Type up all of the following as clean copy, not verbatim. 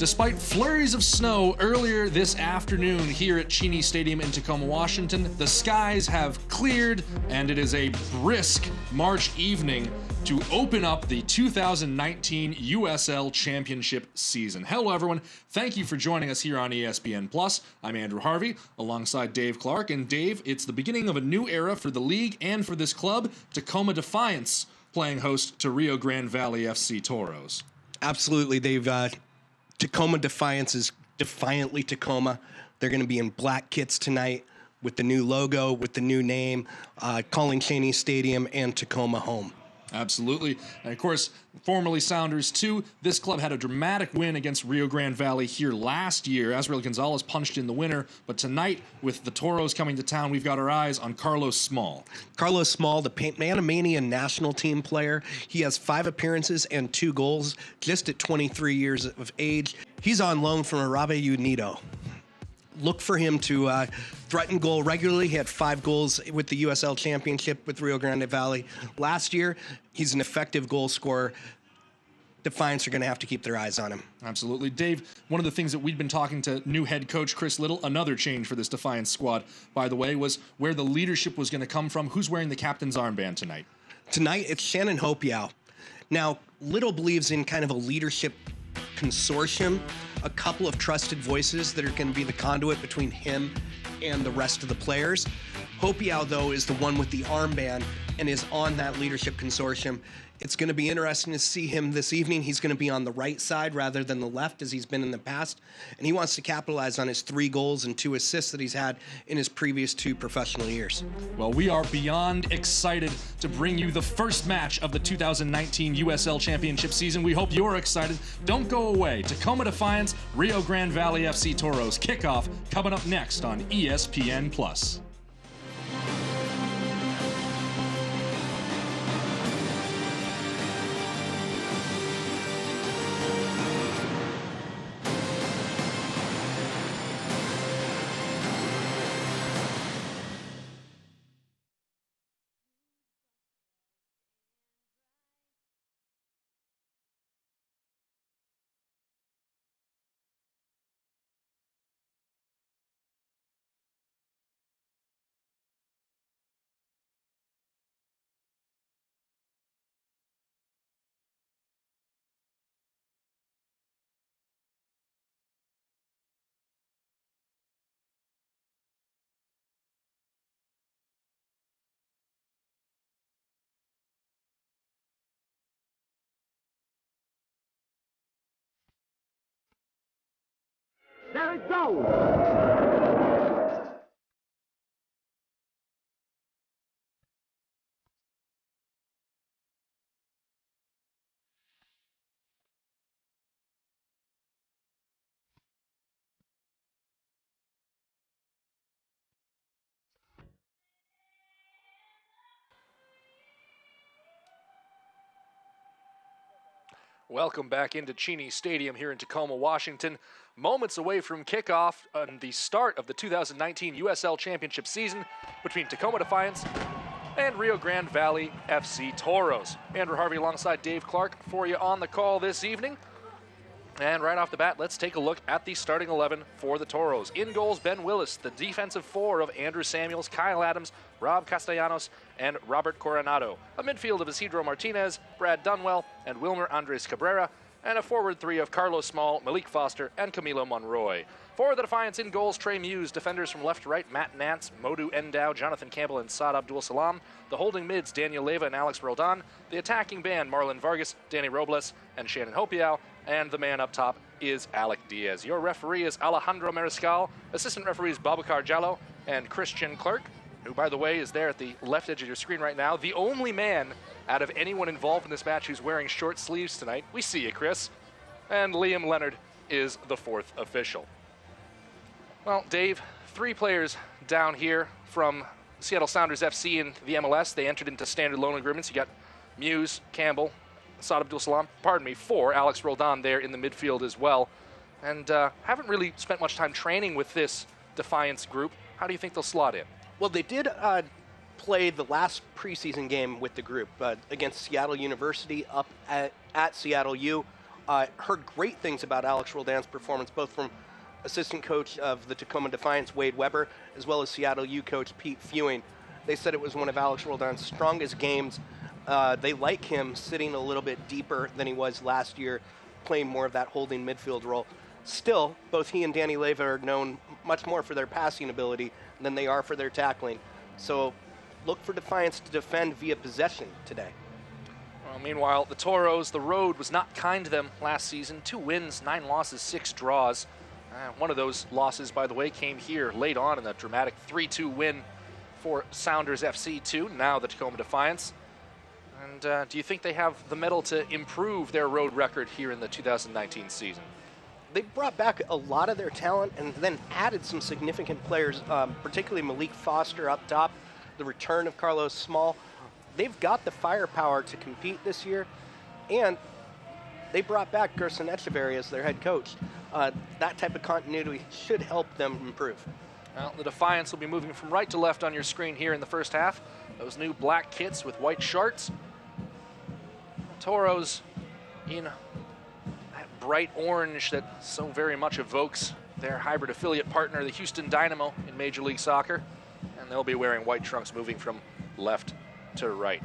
Despite flurries of snow earlier this afternoon here at Cheney Stadium in Tacoma, Washington, the skies have cleared and it is a brisk March evening to open up the 2019 USL Championship season. Hello everyone, thank you for joining us here on ESPN+. I'm Andrew Harvey alongside Dave Clark, and Dave, it's the beginning of a new era for the league and for this club, Tacoma Defiance, playing host to Rio Grande Valley FC Toros. Absolutely, they've Tacoma Defiance is defiantly Tacoma. They're going to be in black kits tonight with the new logo, with the new name, calling Cheney Stadium and Tacoma home. Absolutely. And of course, formerly Sounders too, this club had a dramatic win against Rio Grande Valley here last year. Astral Gonzales punched in the winner, but tonight, with the Toros coming to town, we've got our eyes on Carlos Small. Carlos Small, the Panamanian national team player. He has 5 appearances and 2 goals just at 23 years of age. He's on loan from Arabe Unido. Look for him to threaten goal regularly. He had 5 goals with the USL Championship with Rio Grande Valley last year. He's an effective goal scorer. Defiance are going to have to keep their eyes on him. Absolutely. Dave, one of the things that we'd been talking to new head coach Chris Little, another change for this Defiance squad, by the way, was where the leadership was going to come from. Who's wearing the captain's armband tonight? Tonight, it's Shannon Hopiau. Now, Little believes in kind of a leadership consortium, a couple of trusted voices that are going to be the conduit between him and the rest of the players. Hopiau, though, is the one with the armband and is on that leadership consortium. It's going to be interesting to see him this evening. He's going to be on the right side rather than the left as he's been in the past, and he wants to capitalize on his 3 goals and 2 assists that he's had in his previous 2 professional years. Well, we are beyond excited to bring you the first match of the 2019 USL Championship season. We hope you're excited. Don't go away. Tacoma Defiance, Rio Grande Valley FC Toros kickoff coming up next on ESPN+. There it goes! Welcome back into Cheney Stadium here in Tacoma, Washington. Moments away from kickoff on the start of the 2019 USL Championship season between Tacoma Defiance and Rio Grande Valley FC Toros. Andrew Harvey alongside Dave Clark for you on the call this evening. And right off the bat, let's take a look at the starting 11 for the Toros. In goals, Ben Willis, the defensive 4 of Andrew Samuels, Kyle Adams, Rob Castellanos, and Robert Coronado. A midfield of Isidro Martinez, Brad Dunwell, and Wilmer Andres Cabrera, and a forward 3 of Carlos Small, Malik Foster, and Camilo Monroy. For the Defiance in goals, Trey Muse. Defenders from left to right, Matt Nance, Modu Endow, Jonathan Campbell, and Saad Abdul Salam. The holding mids, Daniel Leyva and Alex Roldan. The attacking band, Marlon Vargas, Danny Robles, and Shannon Hopiau. And the man up top is Alec Diaz. Your referee is Alejandro Mariscal. Assistant referees Babacar Jallo and Christian Clerk, who, by the way, is there at the left edge of your screen right now. The only man out of anyone involved in this match who's wearing short sleeves tonight. We see you, Chris. And Liam Leonard is the 4th official. Well, Dave, 3 players down here from Seattle Sounders FC in the MLS. They entered into standard loan agreements. You got Muse, Campbell, Saad Abdul Salam, 4, Alex Roldan there in the midfield as well. And haven't really spent much time training with this Defiance group. How do you think they'll slot in? Well, they did play the last preseason game with the group against Seattle University up at Seattle U. Heard great things about Alex Roldan's performance, both from assistant coach of the Tacoma Defiance, Wade Weber, as well as Seattle U coach Pete Fewing. They said it was one of Alex Roldan's strongest games. They like him sitting a little bit deeper than he was last year, playing more of that holding midfield role. Still, both he and Danny Leyva are known much more for their passing ability than they are for their tackling. So look for Defiance to defend via possession today. Well, meanwhile, the Toros, the road was not kind to them last season. 2 wins, 9 losses, 6 draws. One of those losses, by the way, came here late on in a dramatic 3-2 win for Sounders FC 2, now the Tacoma Defiance. And do you think they have the mettle to improve their road record here in the 2019 season? They brought back a lot of their talent and then added some significant players, particularly Malik Foster up top, the return of Carlos Small. They've got the firepower to compete this year, and they brought back Gerson Echeverry as their head coach. That type of continuity should help them improve. Well, the Defiance will be moving from right to left on your screen here in the first half. Those new black kits with white shorts. Toros in that bright orange that so very much evokes their hybrid affiliate partner, the Houston Dynamo in Major League Soccer. And they'll be wearing white trunks moving from left to right.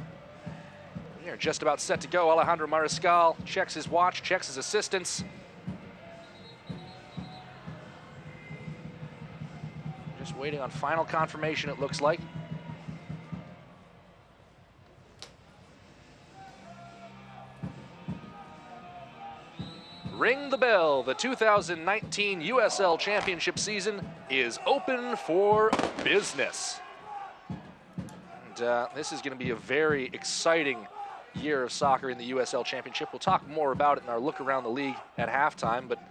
We are just about set to go. Alejandro Mariscal checks his watch, checks his assistants. Just waiting on final confirmation, it looks like. Ring the bell. The 2019 USL Championship season is open for business. And this is going to be a very exciting year of soccer in the USL Championship. We'll talk more about it in our look around the league at halftime, but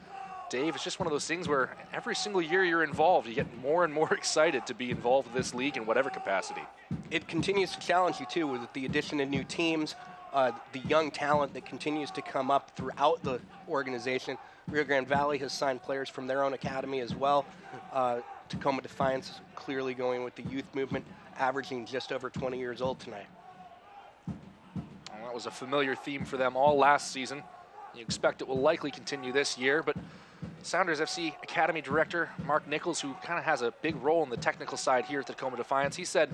Dave, it's just one of those things where every single year you're involved, you get more and more excited to be involved with this league in whatever capacity. It continues to challenge you, too, with the addition of new teams, the young talent that continues to come up throughout the organization. Rio Grande Valley has signed players from their own academy as well. Tacoma Defiance is clearly going with the youth movement, averaging just over 20 years old tonight. Well, that was a familiar theme for them all last season. You expect it will likely continue this year, but Sounders FC Academy Director Mark Nichols, who kind of has a big role in the technical side here at the Tacoma Defiance, he said,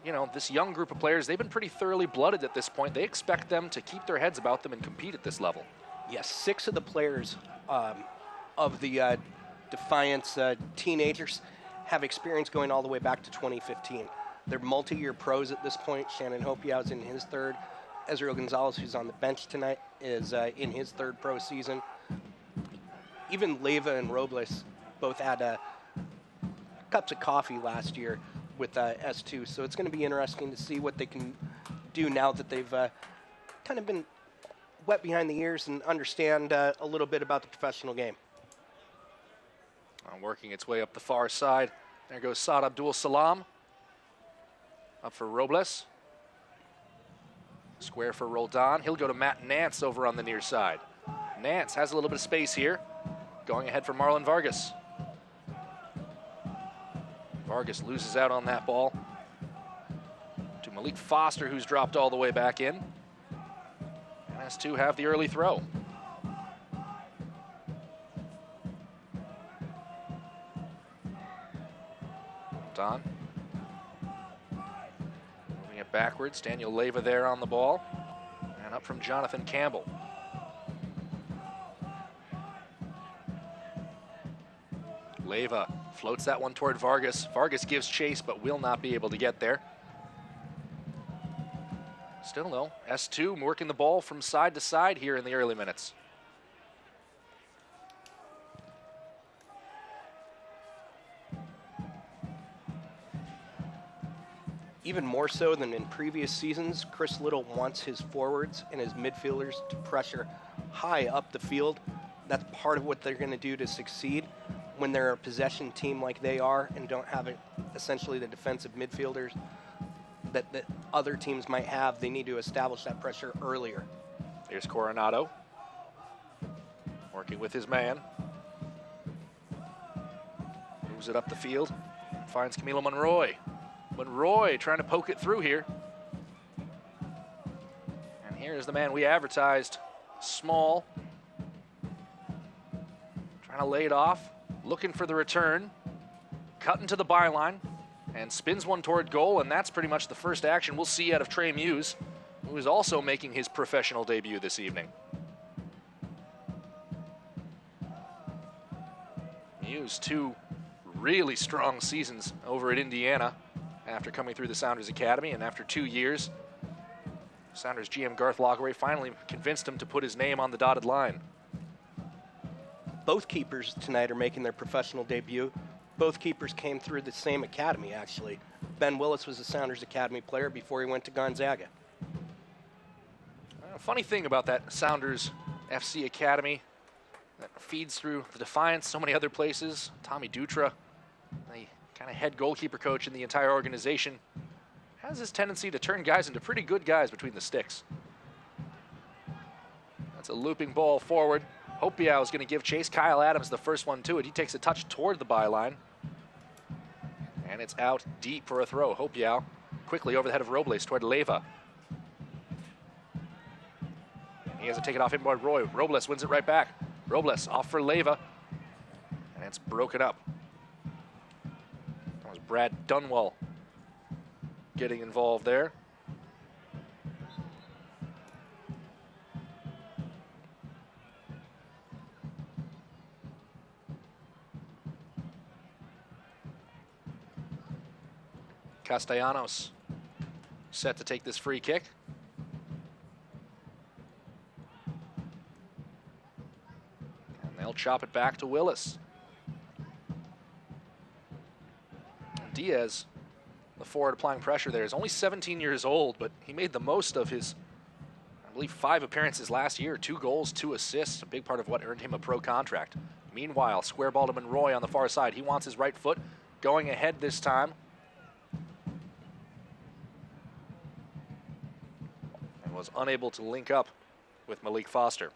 you know, this young group of players, they've been pretty thoroughly blooded at this point. They expect them to keep their heads about them and compete at this level. Yes, 6 of the players of the Defiance teenagers have experience going all the way back to 2015. They're multi-year pros at this point. Shannon Hopiau's in his 3rd. Astral Gonzales, who's on the bench tonight, is in his 3rd pro season. Even Leyva and Robles both had cups of coffee last year with S2, so it's going to be interesting to see what they can do now that they've kind of been wet behind the ears and understand a little bit about the professional game. Working its way up the far side. There goes Saad Abdul Salam. Up for Robles. Square for Roldan. He'll go to Matt Nance over on the near side. Nance has a little bit of space here. Going ahead for Marlon Vargas. Vargas loses out on that ball to Malik Foster, who's dropped all the way back in. And has to have the early throw. Don. Moving it backwards. Daniel Leyva there on the ball. And up from Jonathan Campbell. Leyva floats that one toward Vargas. Vargas gives chase, but will not be able to get there. Still, though, S2 working the ball from side to side here in the early minutes. Even more so than in previous seasons, Chris Little wants his forwards and his midfielders to pressure high up the field. That's part of what they're going to do to succeed. When they're a possession team like they are and don't have essentially the defensive midfielders that other teams might have, they need to establish that pressure earlier. Here's Coronado working with his man. Moves it up the field. Finds Camilo Monroy. Monroy trying to poke it through here. And here's the man we advertised. Small. trying to lay it off, looking for the return, cutting to the byline, and spins one toward goal, and that's pretty much the first action we'll see out of Trey Muse, who is also making his professional debut this evening. Muse, 2 really strong seasons over at Indiana after coming through the Sounders Academy, and after 2 years, Sounders GM Garth Lockeray finally convinced him to put his name on the dotted line. Both keepers tonight are making their professional debut. Both keepers came through the same academy, actually. Ben Willis was a Sounders Academy player before he went to Gonzaga. Funny thing about that Sounders FC Academy that feeds through the Defiance, so many other places. Tommy Dutra, the kind of head goalkeeper coach in the entire organization, has this tendency to turn guys into pretty good guys between the sticks. That's a looping ball forward. Hopiau is going to give chase. Kyle Adams the first one to it. He takes a touch toward the byline. And it's out deep for a throw. Hopiau quickly over the head of Robles toward Leyva. He has to take it off him by Roy. Robles wins it right back. Robles off for Leyva. And it's broken up. That was Brad Dunwell getting involved there. Castellanos set to take this free kick. And they'll chop it back to Willis. And Diaz, the forward applying pressure there, is only 17 years old, but he made the most of his, I believe, 5 appearances last year, 2 goals, 2 assists, a big part of what earned him a pro contract. Meanwhile, square ball to Monroy on the far side. He wants his right foot going ahead this time. Was unable to link up with Malik Foster.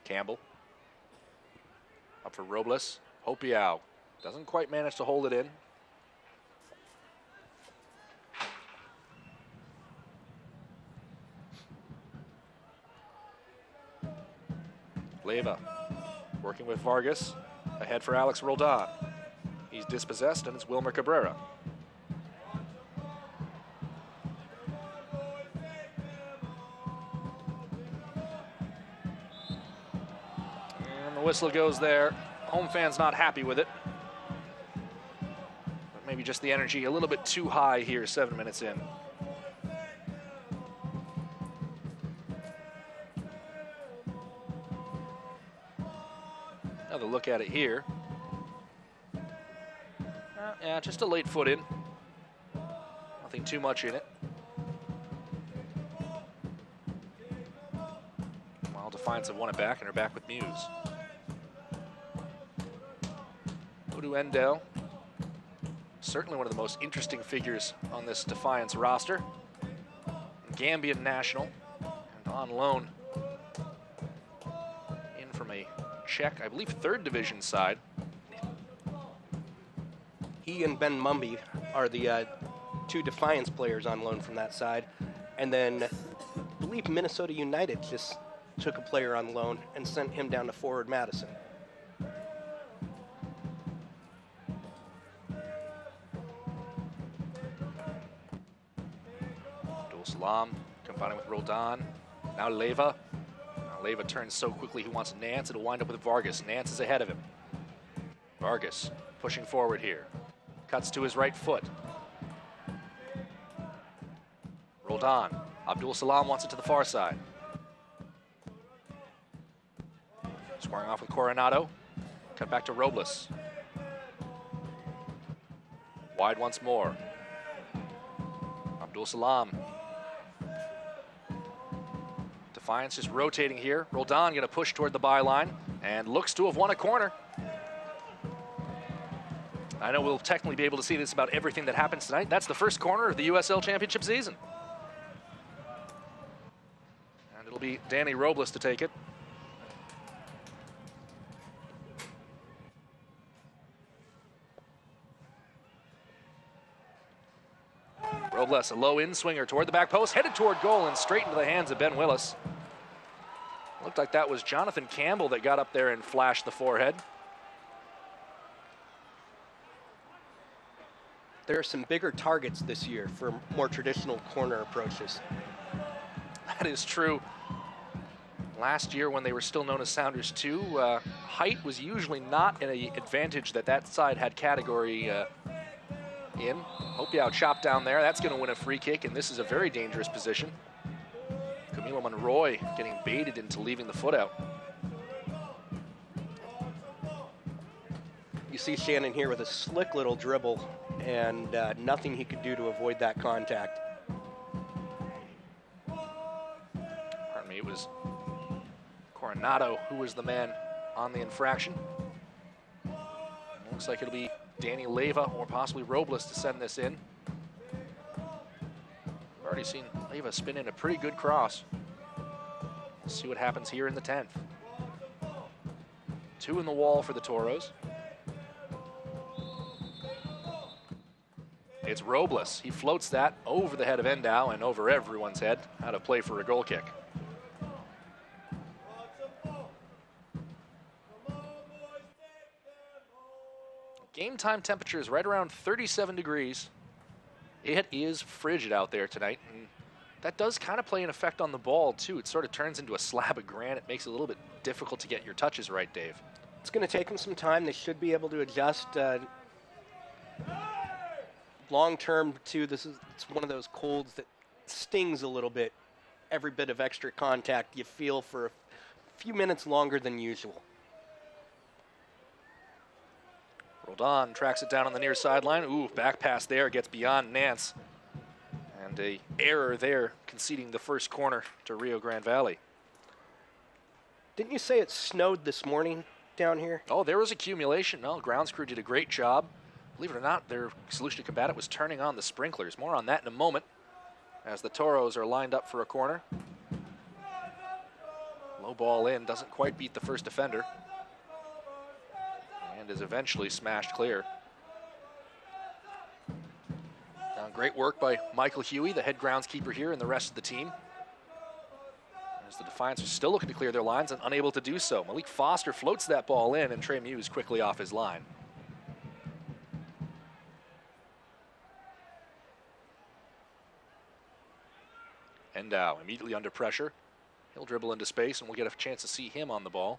Campbell up for Robles. Hopiau doesn't quite manage to hold it in. Leyva working with Vargas, ahead for Alex Roldan. He's dispossessed, and it's Wilmer Cabrera. And the whistle goes there. Home fans not happy with it. But maybe just the energy a little bit too high here 7 minutes in. Another look at it here. Yeah, just a late foot in. Nothing too much in it. Well, Defiance have won it back and are back with Muse. Udu Endel, certainly one of the most interesting figures on this Defiance roster. Gambian national and on loan in from a Czech, I believe, 3rd division side. He and Ben Mumby are the 2 Defiance players on loan from that side. And then I believe Minnesota United just took a player on loan and sent him down to forward Madison. Abdul Salam combining with Roldan. Now Leyva. Leyva turns so quickly he wants Nance. It'll wind up with Vargas. Nance is ahead of him. Vargas pushing forward here. Cuts to his right foot. Roldan. Abdul Salam wants it to the far side. Squaring off with Coronado. Cut back to Robles. Wide once more. Abdul Salam. Defiance just rotating here. Roldan going to push toward the byline and looks to have won a corner. I know we'll technically be able to see this about everything that happens tonight. That's the first corner of the USL Championship season. And it'll be Danny Robles to take it. Robles, a low in swinger toward the back post, headed toward goal and straight into the hands of Ben Willis. Looked like that was Jonathan Campbell that got up there and flashed the forehead. There are some bigger targets this year for more traditional corner approaches. That is true. Last year, when they were still known as Sounders 2, height was usually not an advantage that side had category in. Hopiau chopped down there. That's going to win a free kick, and this is a very dangerous position. Camilo Monroy getting baited into leaving the foot out. You see Shannon here with a slick little dribble and nothing he could do to avoid that contact. Pardon me, it was Coronado who was the man on the infraction. Looks like it'll be Danny Leyva or possibly Robles to send this in. I've already seen Leyva spin in a pretty good cross. We'll see what happens here in the 10th. 2 in the wall for the Toros. It's Robles. He floats that over the head of Endow and over everyone's head. Out of play for a goal kick. Game time temperature is right around 37 degrees. It is frigid out there tonight, and that does kind of play an effect on the ball too. It sort of turns into a slab of granite, makes it a little bit difficult to get your touches right, Dave. It's going to take them some time. They should be able to adjust. Long term too, it's one of those colds that stings a little bit. Every bit of extra contact you feel for a few minutes longer than usual. Roldan tracks it down on the near sideline. Ooh, back pass there, gets beyond Nance. And a error there, conceding the first corner to Rio Grande Valley. Didn't you say it snowed this morning down here? Oh, there was accumulation. No, grounds crew did a great job. Believe it or not, their solution to combat it was turning on the sprinklers. More on that in a moment as the Toros are lined up for a corner. Low ball in, doesn't quite beat the first defender. And is eventually smashed clear. Now, great work by Michael Huey, the head groundskeeper here, and the rest of the team. As the Defiance are still looking to clear their lines and unable to do so. Malik Foster floats that ball in, and Trey Muse quickly off his line. Endow immediately under pressure. He'll dribble into space, and we'll get a chance to see him on the ball.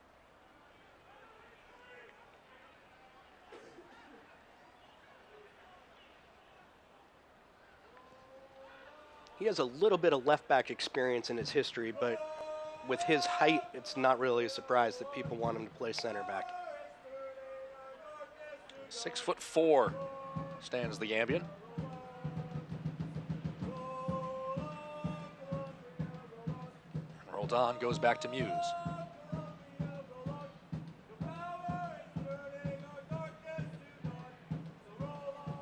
He has a little bit of left back experience in his history, but with his height, it's not really a surprise that people want him to play center back. 6'4" stands the Ambien. Roldan goes back to Muse.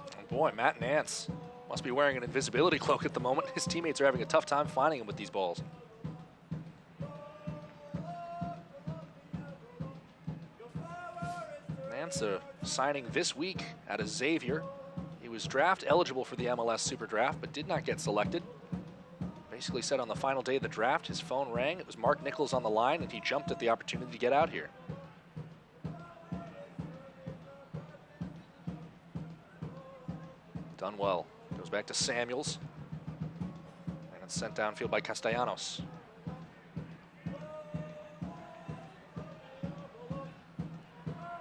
Oh boy, Matt Nance must be wearing an invisibility cloak at the moment. His teammates are having a tough time finding him with these balls. Nance signing this week out of Xavier. He was draft eligible for the MLS Super Draft, but did not get selected. Basically said on the final day of the draft, his phone rang. It was Mark Nichols on the line, and he jumped at the opportunity to get out here. Done well. Goes back to Samuels. And it's sent downfield by Castellanos.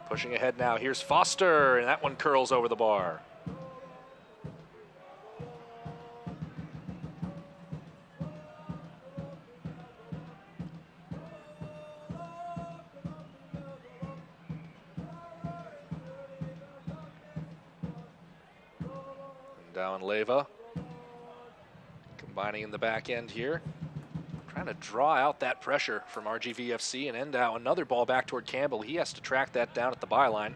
Pushing ahead now. Here's Foster, and that one curls over the bar. Down Leyva, combining in the back end here, trying to draw out that pressure from RGVFC, and Endow another ball back toward Campbell. He has to track that down at the byline.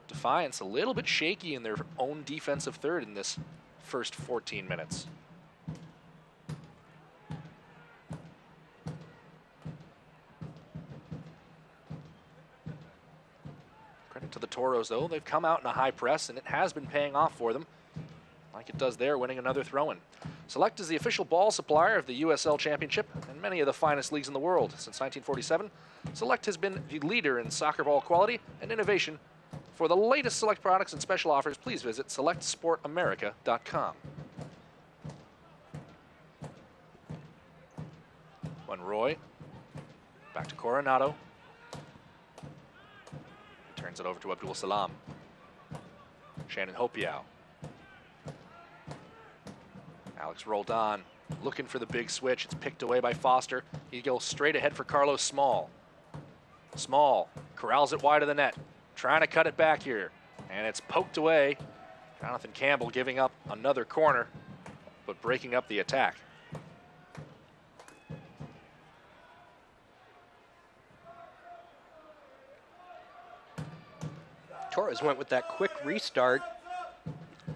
Defiance a little bit shaky in their own defensive third in this first 14 minutes. Credit to the Toros, though. They've come out in a high press, and it has been paying off for them. like it does there, winning another throw-in. Select is the official ball supplier of the USL Championship and many of the finest leagues in the world. Since 1947, Select has been the leader in soccer ball quality and innovation. For the latest Select products and special offers, please visit selectsportamerica.com. Monroy, back to Coronado. He turns it over to Abdul Salam. Shannon Hopiau. Alex Roldan looking for the big switch. It's picked away by Foster. He goes straight ahead for Carlos Small. Small corrals it wide of the net. Trying to cut it back here. And it's poked away. Jonathan Campbell giving up another corner, but breaking up the attack. Torres went with that quick restart.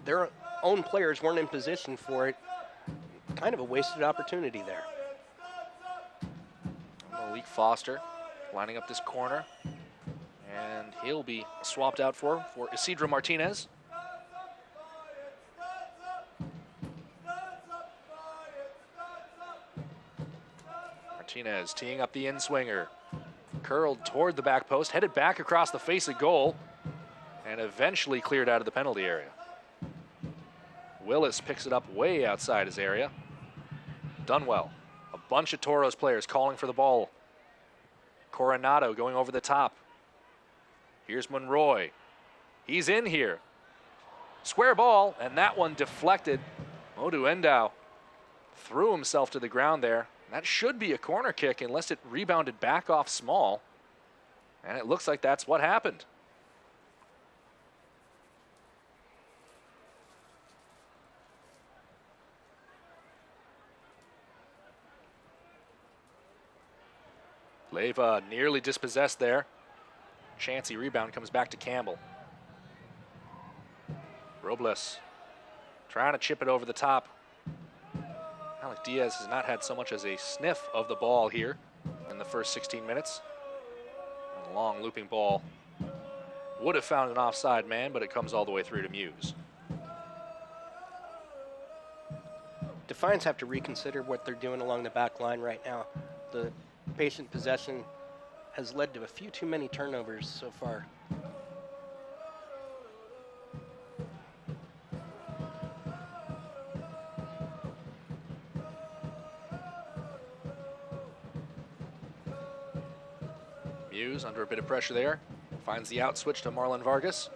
Their own players weren't in position for it. Kind of a wasted opportunity there. Malik Foster lining up this corner. And he'll be swapped out for Isidro Martinez. Martinez teeing up the in-swinger. Curled toward the back post, headed back across the face of goal, and eventually cleared out of the penalty area. Willis picks it up way outside his area. Done well. A bunch of Toros players calling for the ball. Coronado going over the top. Here's Monroy. He's in here. Square ball, and that one deflected. Modu Endau threw himself to the ground there. That should be a corner kick unless it rebounded back off Small. And it looks like that's what happened. Leyva nearly dispossessed there. Chancy rebound comes back to Campbell. Robles trying to chip it over the top. Alec Diaz has not had so much as a sniff of the ball here in the first 16 minutes. A long looping ball. Would have found an offside man, but it comes all the way through to Muse. Defiance have to reconsider what they're doing along the back line right now. The patient possession has led to a few too many turnovers so far. Muse under a bit of pressure there. Finds the out switch to Marlon Vargas.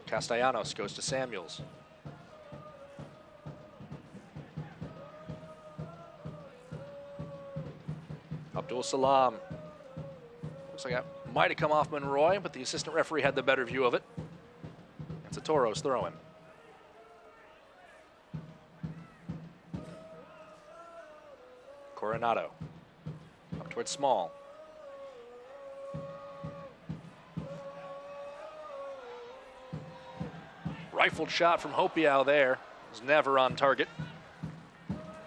Castellanos goes to Samuels. Abdul Salam. Looks like that might have come off Monroy, but the assistant referee had the better view of it. It's a Toros throw-in. Coronado. Up towards Small. Rifled shot from Hopiau there. Was never on target.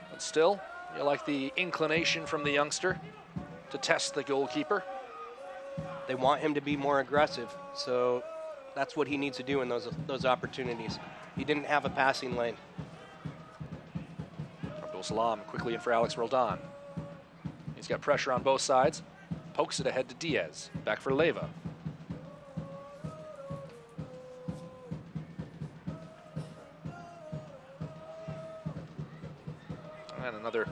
But still, you like the inclination from the youngster to test the goalkeeper. They want him to be more aggressive, so that's what he needs to do in those opportunities. He didn't have a passing lane. Abdul Salam quickly in for Alex Roldan. He's got pressure on both sides. Pokes it ahead to Diaz. Back for Leyva. And another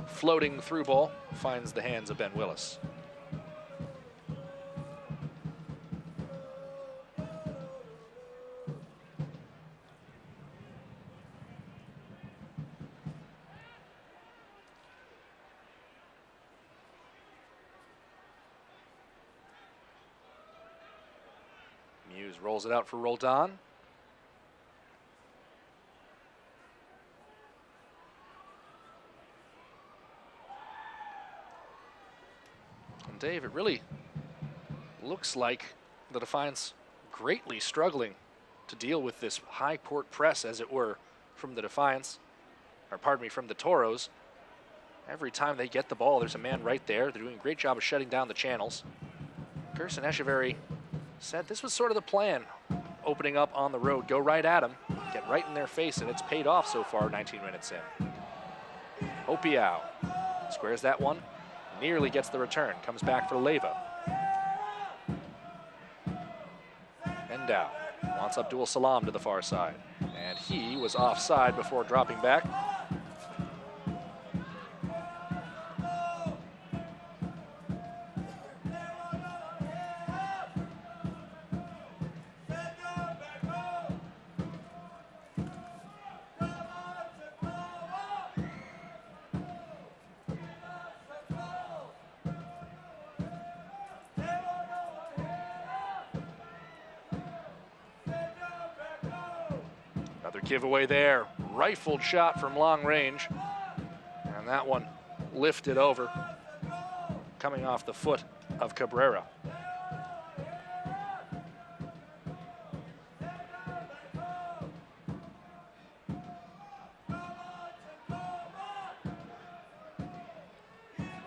floating through ball finds the hands of Ben Willis. Muse rolls it out for Roldan. Dave, it really looks like the Defiance greatly struggling to deal with this high court press, as it were, from the Defiance, or pardon me, from the Toros. Every time they get the ball, there's a man right there. They're doing a great job of shutting down the channels. Gerson Echeverry said this was sort of the plan, opening up on the road, go right at him. get right in their face, and it's paid off so far 19 minutes in. Opiao squares that one, nearly gets the return, comes back for Leyva. Endau wants Abdul Salam to the far side, and he was offside before dropping back. Another giveaway there. Rifled shot from long range. And that one lifted over, coming off the foot of Cabrera.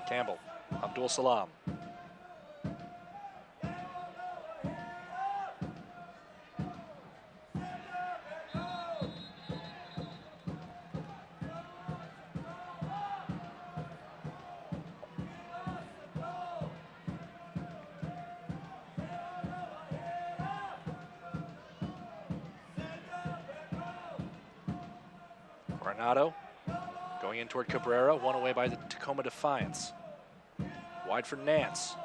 Campbell, Abdul Salam. Renato going in toward Cabrera, one away by the Tacoma Defiance. Wide for Nance.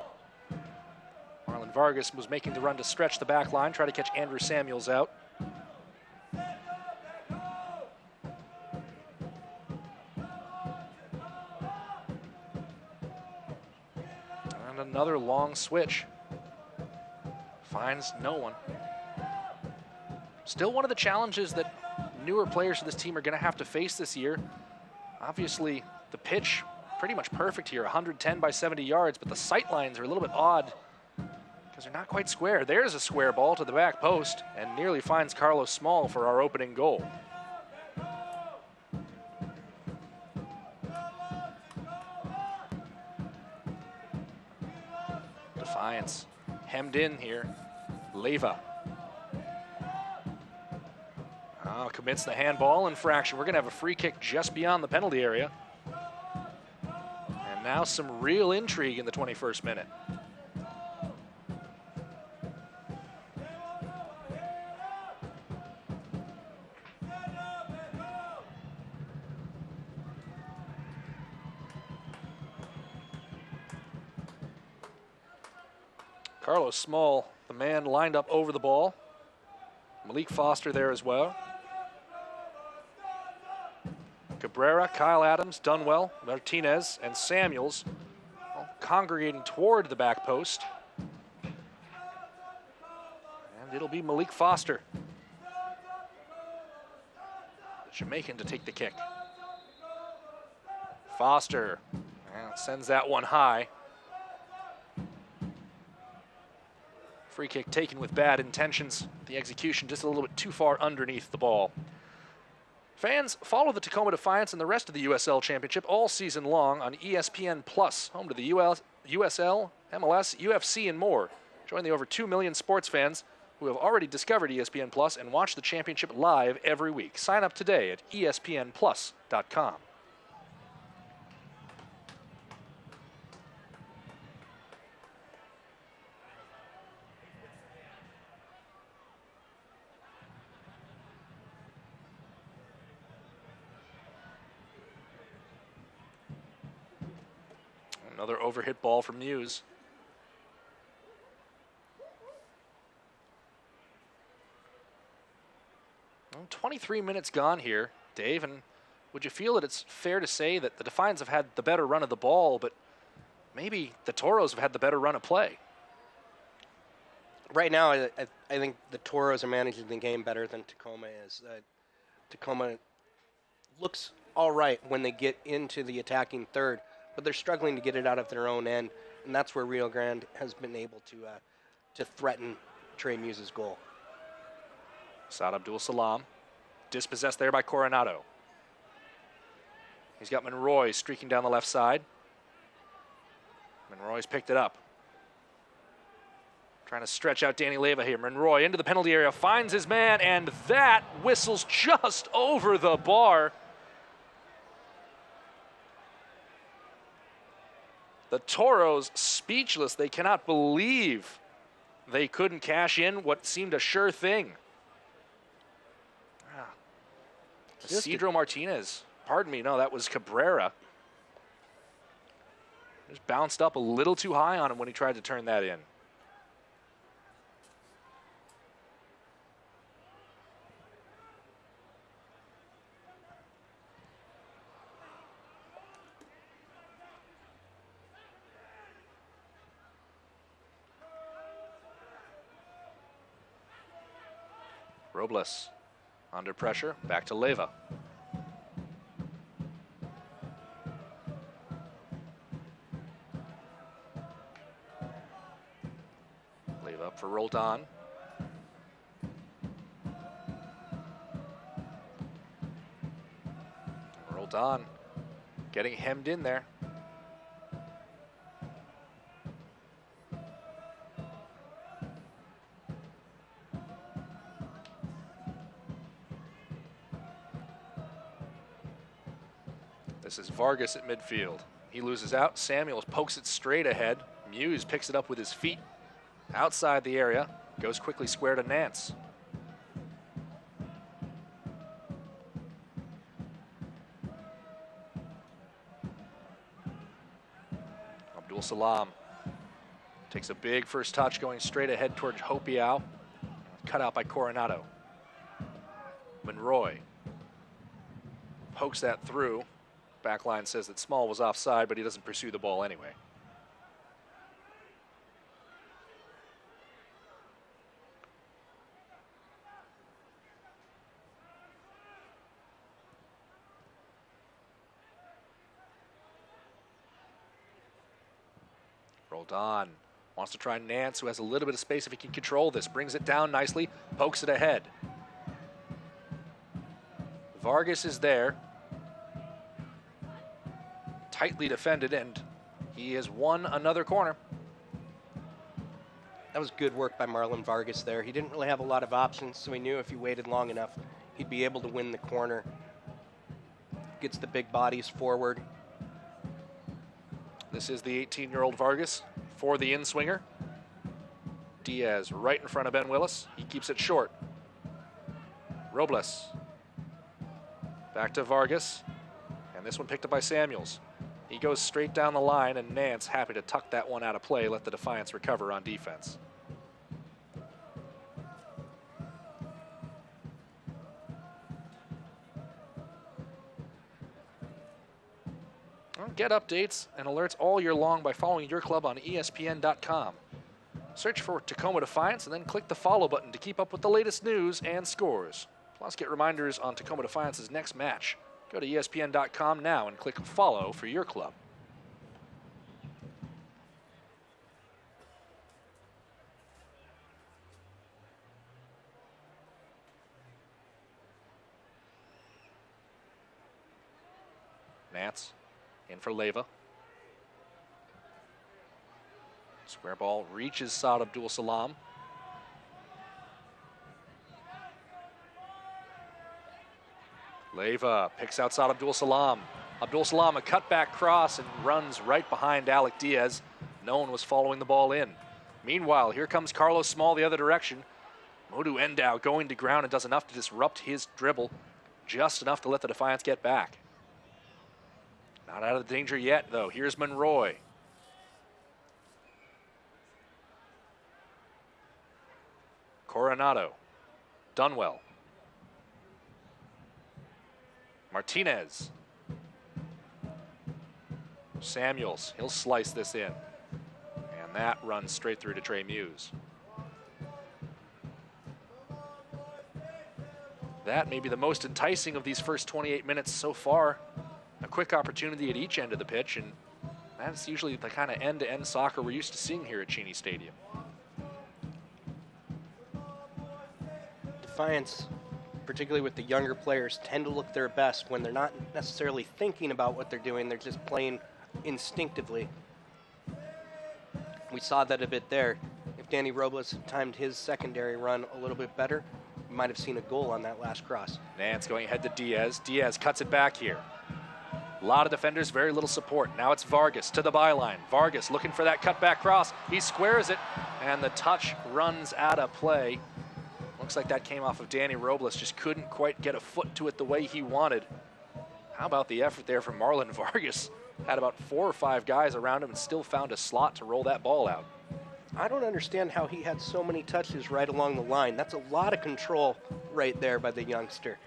Marlon Vargas was making the run to stretch the back line, try to catch Andrew Samuels out. And another long switch. Finds no one. Still one of the challenges that newer players of this team are going to have to face this year. Obviously, the pitch pretty much perfect here, 110 by 70 yards, but the sight lines are a little bit odd because they're not quite square. There's a square ball to the back post and nearly finds Carlos Small for our opening goal. Defiance hemmed in here. Leyva. Commits the handball infraction. We're going to have a free kick just beyond the penalty area. And now some real intrigue in the 21st minute. Carlos Small, the man lined up over the ball. Malik Foster there as well. Cabrera, Kyle Adams, Dunwell, Martinez, and Samuels all congregating toward the back post. And it'll be Malik Foster, the Jamaican, to take the kick. Foster sends that one high. Free kick taken with bad intentions. The execution just a little bit too far underneath the ball. Fans, follow the Tacoma Defiance and the rest of the USL Championship all season long on ESPN+, home to the USL, MLS, UFC, and more. Join the over 2 million sports fans who have already discovered ESPN+ and watch the championship live every week. Sign up today at espnplus.com. Another overhit ball from Muse. Well, 23 minutes gone here, Dave, and would you feel that it's fair to say that the Defiance have had the better run of the ball, but maybe the Toros have had the better run of play? Right now, I think the Toros are managing the game better than Tacoma is. Tacoma looks all right when they get into the attacking third, but they're struggling to get it out of their own end, and that's where Rio Grande has been able to threaten Trey Muse's goal. Saad Abdul Salam, dispossessed there by Coronado. He's got Monroy streaking down the left side. Monroy's picked it up. Trying to stretch out Danny Leyva here. Monroy into the penalty area, finds his man, and that whistles just over the bar. The Toros speechless. They cannot believe they couldn't cash in what seemed a sure thing. Isidro Martinez. Pardon me, no, that was Cabrera. Just bounced up a little too high on him when he tried to turn that in. Robles under pressure, back to Leyva. Leyva up for Roldan. Roldan getting hemmed in there. This is Vargas at midfield. He loses out. Samuels pokes it straight ahead. Muse picks it up with his feet outside the area. Goes quickly square to Nance. Abdul Salam takes a big first touch going straight ahead towards Hopiao. Cut out by Coronado. Monroy pokes that through. Backline says that Small was offside, but he doesn't pursue the ball anyway. Roldan wants to try Nance, who has a little bit of space if he can control this. Brings it down nicely, pokes it ahead. Vargas is there. Tightly defended, and he has won another corner. That was good work by Marlon Vargas there. He didn't really have a lot of options, so he knew if he waited long enough, he'd be able to win the corner. Gets the big bodies forward. This is the 18-year-old Vargas for the in-swinger. Diaz right in front of Ben Willis. He keeps it short. Robles. Back to Vargas. And this one picked up by Samuels. He goes straight down the line, and Nance happy to tuck that one out of play, let the Defiance recover on defense. Well, get updates and alerts all year long by following your club on ESPN.com. Search for Tacoma Defiance and then click the follow button to keep up with the latest news and scores. Plus, get reminders on Tacoma Defiance's next match. Go to ESPN.com now and click follow for your club. Nance in for Leyva. Square ball reaches Saad Abdul Salam. Leyva picks out Saad Abdul Salam. Abdul Salam a cutback cross and runs right behind Alec Diaz. No one was following the ball in. Meanwhile, here comes Carlos Small the other direction. Modu Endau going to ground and does enough to disrupt his dribble. Just enough to let the Defiance get back. Not out of the danger yet, though. Here's Monroy. Coronado. Dunwell. Martinez. Samuels, he'll slice this in. And that runs straight through to Trey Muse. That may be the most enticing of these first 28 minutes so far. A quick opportunity at each end of the pitch, and that's usually the kind of end-to-end soccer we're used to seeing here at Cheney Stadium. Defiance, particularly with the younger players, tend to look their best when they're not necessarily thinking about what they're doing. They're just playing instinctively. We saw that a bit there. If if Danny Robles timed his secondary run a little bit better, we might have seen a goal on that last cross. Nance going ahead to Diaz. Diaz cuts it back here. A lot of defenders, very little support. Now it's Vargas to the byline. Vargas looking for that cutback cross. He squares it, and the touch runs out of play. Looks like that came off of Danny Robles. Just couldn't quite get a foot to it the way he wanted. How about the effort there from Marlon Vargas? Had about 4 or 5 guys around him and still found a slot to roll that ball out. I don't understand how he had so many touches right along the line. That's a lot of control right there by the youngster.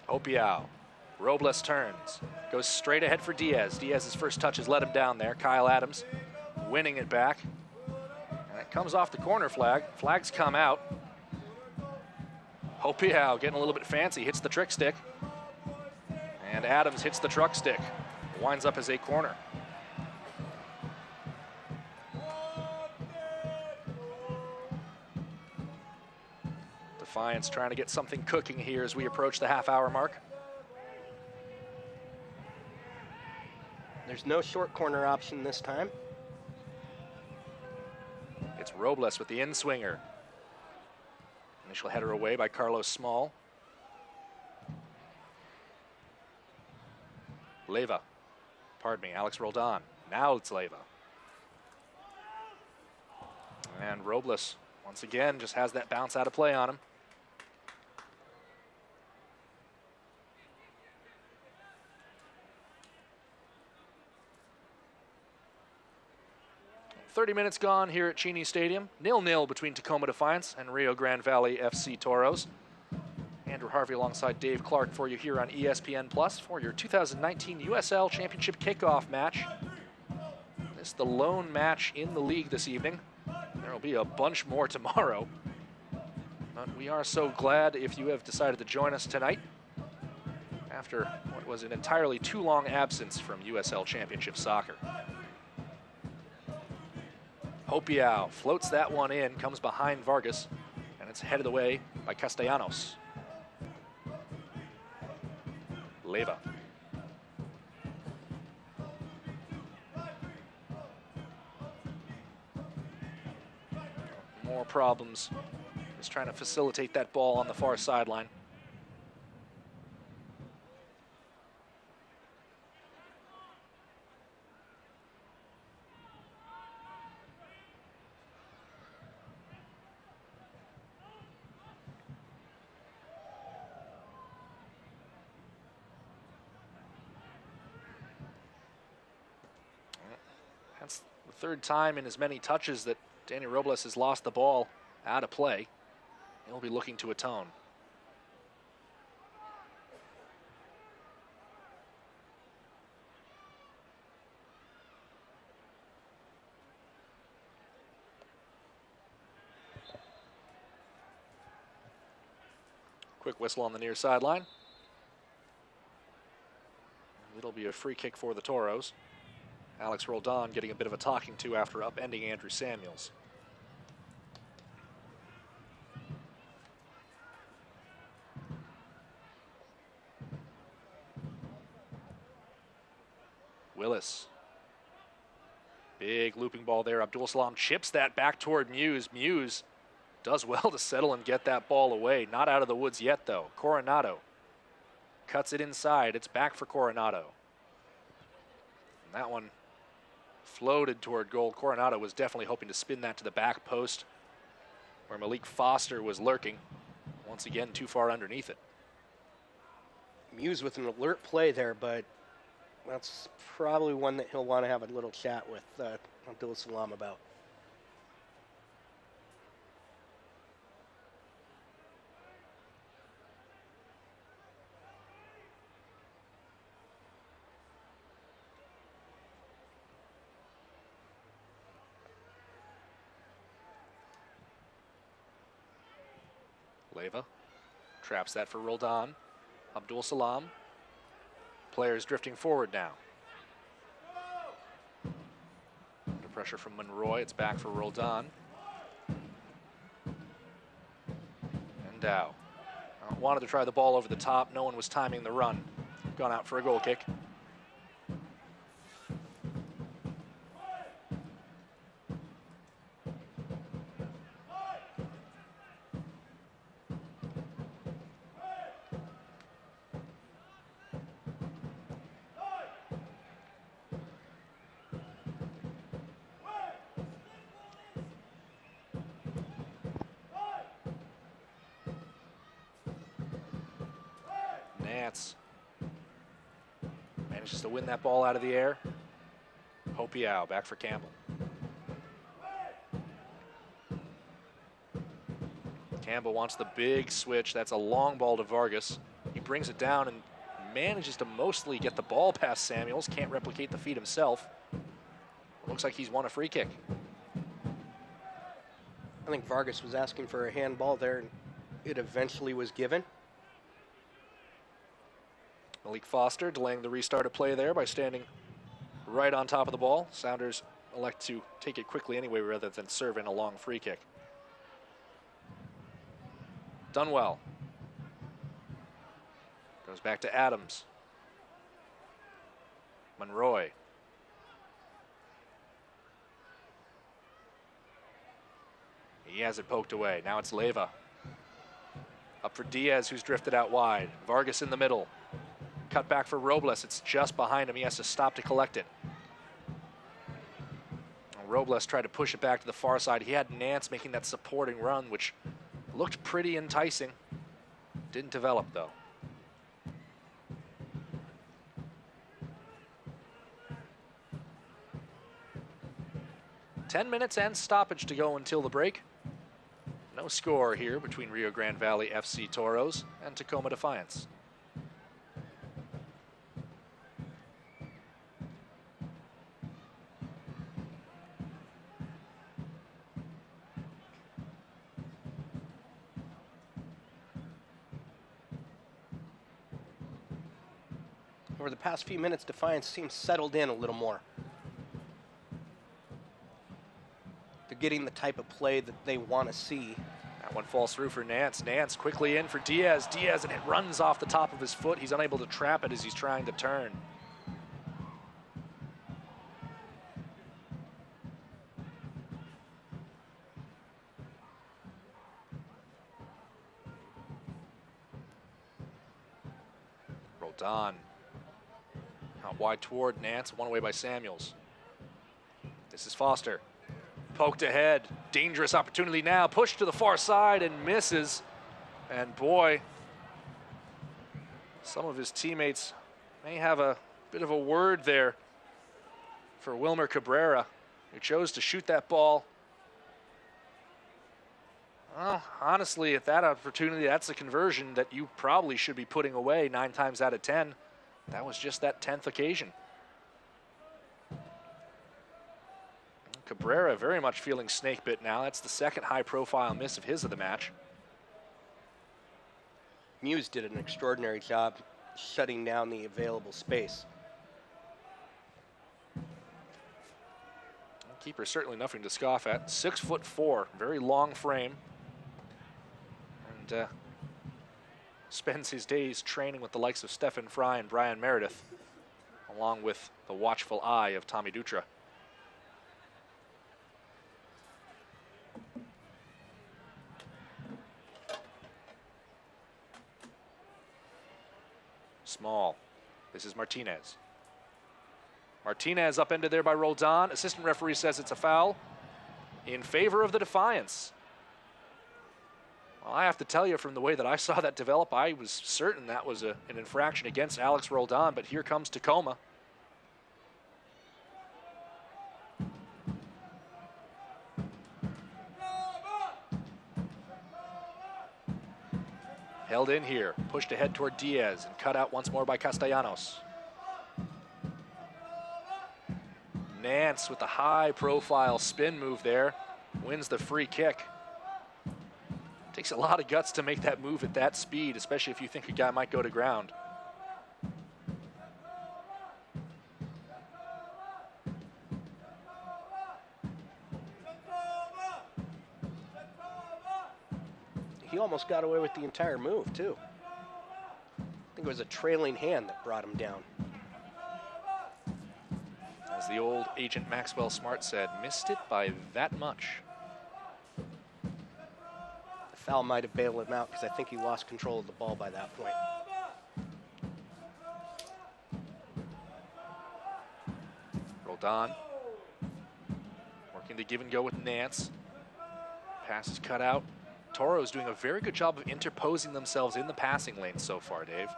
Opiao. Robles turns. Goes straight ahead for Diaz. Diaz's first touches let him down there. Kyle Adams winning it back. And it comes off the corner flag. Flags come out. Opiao getting a little bit fancy. Hits the trick stick. And Adams hits the truck stick. Winds up as a corner. Defiance trying to get something cooking here as we approach the half-hour mark. There's no short corner option this time. It's Robles with the in-swinger. Initial header away by Carlos Small. Leyva. Pardon me, Alex Roldan. Now it's Leyva. And Robles, once again, just has that bounce out of play on him. "30 minutes gone here at Cheney Stadium. 0-0 between Tacoma Defiance and Rio Grande Valley FC Toros. Andrew Harvey alongside Dave Clark for you here on ESPN Plus for your 2019 USL Championship kickoff match. This is the lone match in the league this evening. There will be a bunch more tomorrow. But we are so glad if you have decided to join us tonight after what was an entirely too long absence from USL Championship soccer. Opiao floats that one in, comes behind Vargas, and it's headed away by Castellanos. Leyva. More problems. Just trying to facilitate that ball on the far sideline. That's the third time in as many touches that Danny Robles has lost the ball out of play. He'll be looking to atone. Quick whistle on the near sideline. It'll be a free kick for the Toros. Alex Roldan getting a bit of a talking to after upending Andrew Samuels. Willis. Big looping ball there. Abdul Salam chips that back toward Muse. Muse does well to settle and get that ball away. Not out of the woods yet, though. Coronado cuts it inside. It's back for Coronado. And that one floated toward goal. Coronado was definitely hoping to spin that to the back post where Malik Foster was lurking. Once again, too far underneath it. Muse with an alert play there, but that's probably one that he'll want to have a little chat with Abdul Salam about. Leyva traps that for Roldan. Abdul Salam. Players drifting forward now. Under pressure from Monroy. It's back for Roldan. And Dow. Wanted to try the ball over the top. No one was timing the run. Gone out for a goal kick. Nance manages to win that ball out of the air. Hopiao back for Campbell. Campbell wants the big switch. That's a long ball to Vargas. He brings it down and manages to mostly get the ball past Samuels. Can't replicate the feed himself. Looks like he's won a free kick. I think Vargas was asking for a handball there, and it eventually was given. Malik Foster delaying the restart of play there by standing right on top of the ball. Sounders elect to take it quickly anyway rather than serve in a long free kick. Done well. Goes back to Adams. Monroy. He has it poked away. Now it's Leyva. Up for Diaz, who's drifted out wide. Vargas in the middle. Cut back for Robles. It's just behind him. He has to stop to collect it. Robles tried to push it back to the far side. He had Nance making that supporting run, which looked pretty enticing. Didn't develop, though. "10 minutes and stoppage to go until the break. No score here between Rio Grande Valley FC Toros and Tacoma Defiance. Over the past few minutes, Defiance seems settled in a little more. They're getting the type of play that they want to see. That one falls through for Nance. Nance quickly in for Diaz. Diaz, and it runs off the top of his foot. He's unable to trap it as he's trying to turn. Roldan. Out wide toward Nance, one away by Samuels. This is Foster. Poked ahead, dangerous opportunity now, pushed to the far side and misses. And boy, some of his teammates may have a bit of a word there for Wilmer Cabrera, who chose to shoot that ball. Well, honestly, at that opportunity, that's a conversion that you probably should be putting away 9 times out of 10. That was just that 10th occasion. Cabrera very much feeling snake bit now. That's the second high-profile miss of his of the match. Muse did an extraordinary job shutting down the available space. Keeper certainly nothing to scoff at. 6'4", very long frame. And spends his days training with the likes of Stefan Fry and Brian Meredith, along with the watchful eye of Tommy Dutra. Small. This is Martinez. Martinez upended there by Roldan. Assistant referee says it's a foul in favor of the Defiance. Well, I have to tell you, from the way that I saw that develop, I was certain that was an infraction against Alex Roldan, but here comes Tacoma. Held in here, pushed ahead toward Diaz, and cut out once more by Castellanos. Nance with the high-profile spin move there, wins the free kick. Takes a lot of guts to make that move at that speed, especially if you think a guy might go to ground. He almost got away with the entire move, too. I think it was a trailing hand that brought him down. As the old agent Maxwell Smart said, missed it by that much. The foul might have bailed him out because I think he lost control of the ball by that point. Roldan working to give and go with Nance. Pass is cut out. Toro's doing a very good job of interposing themselves in the passing lane so far, Dave.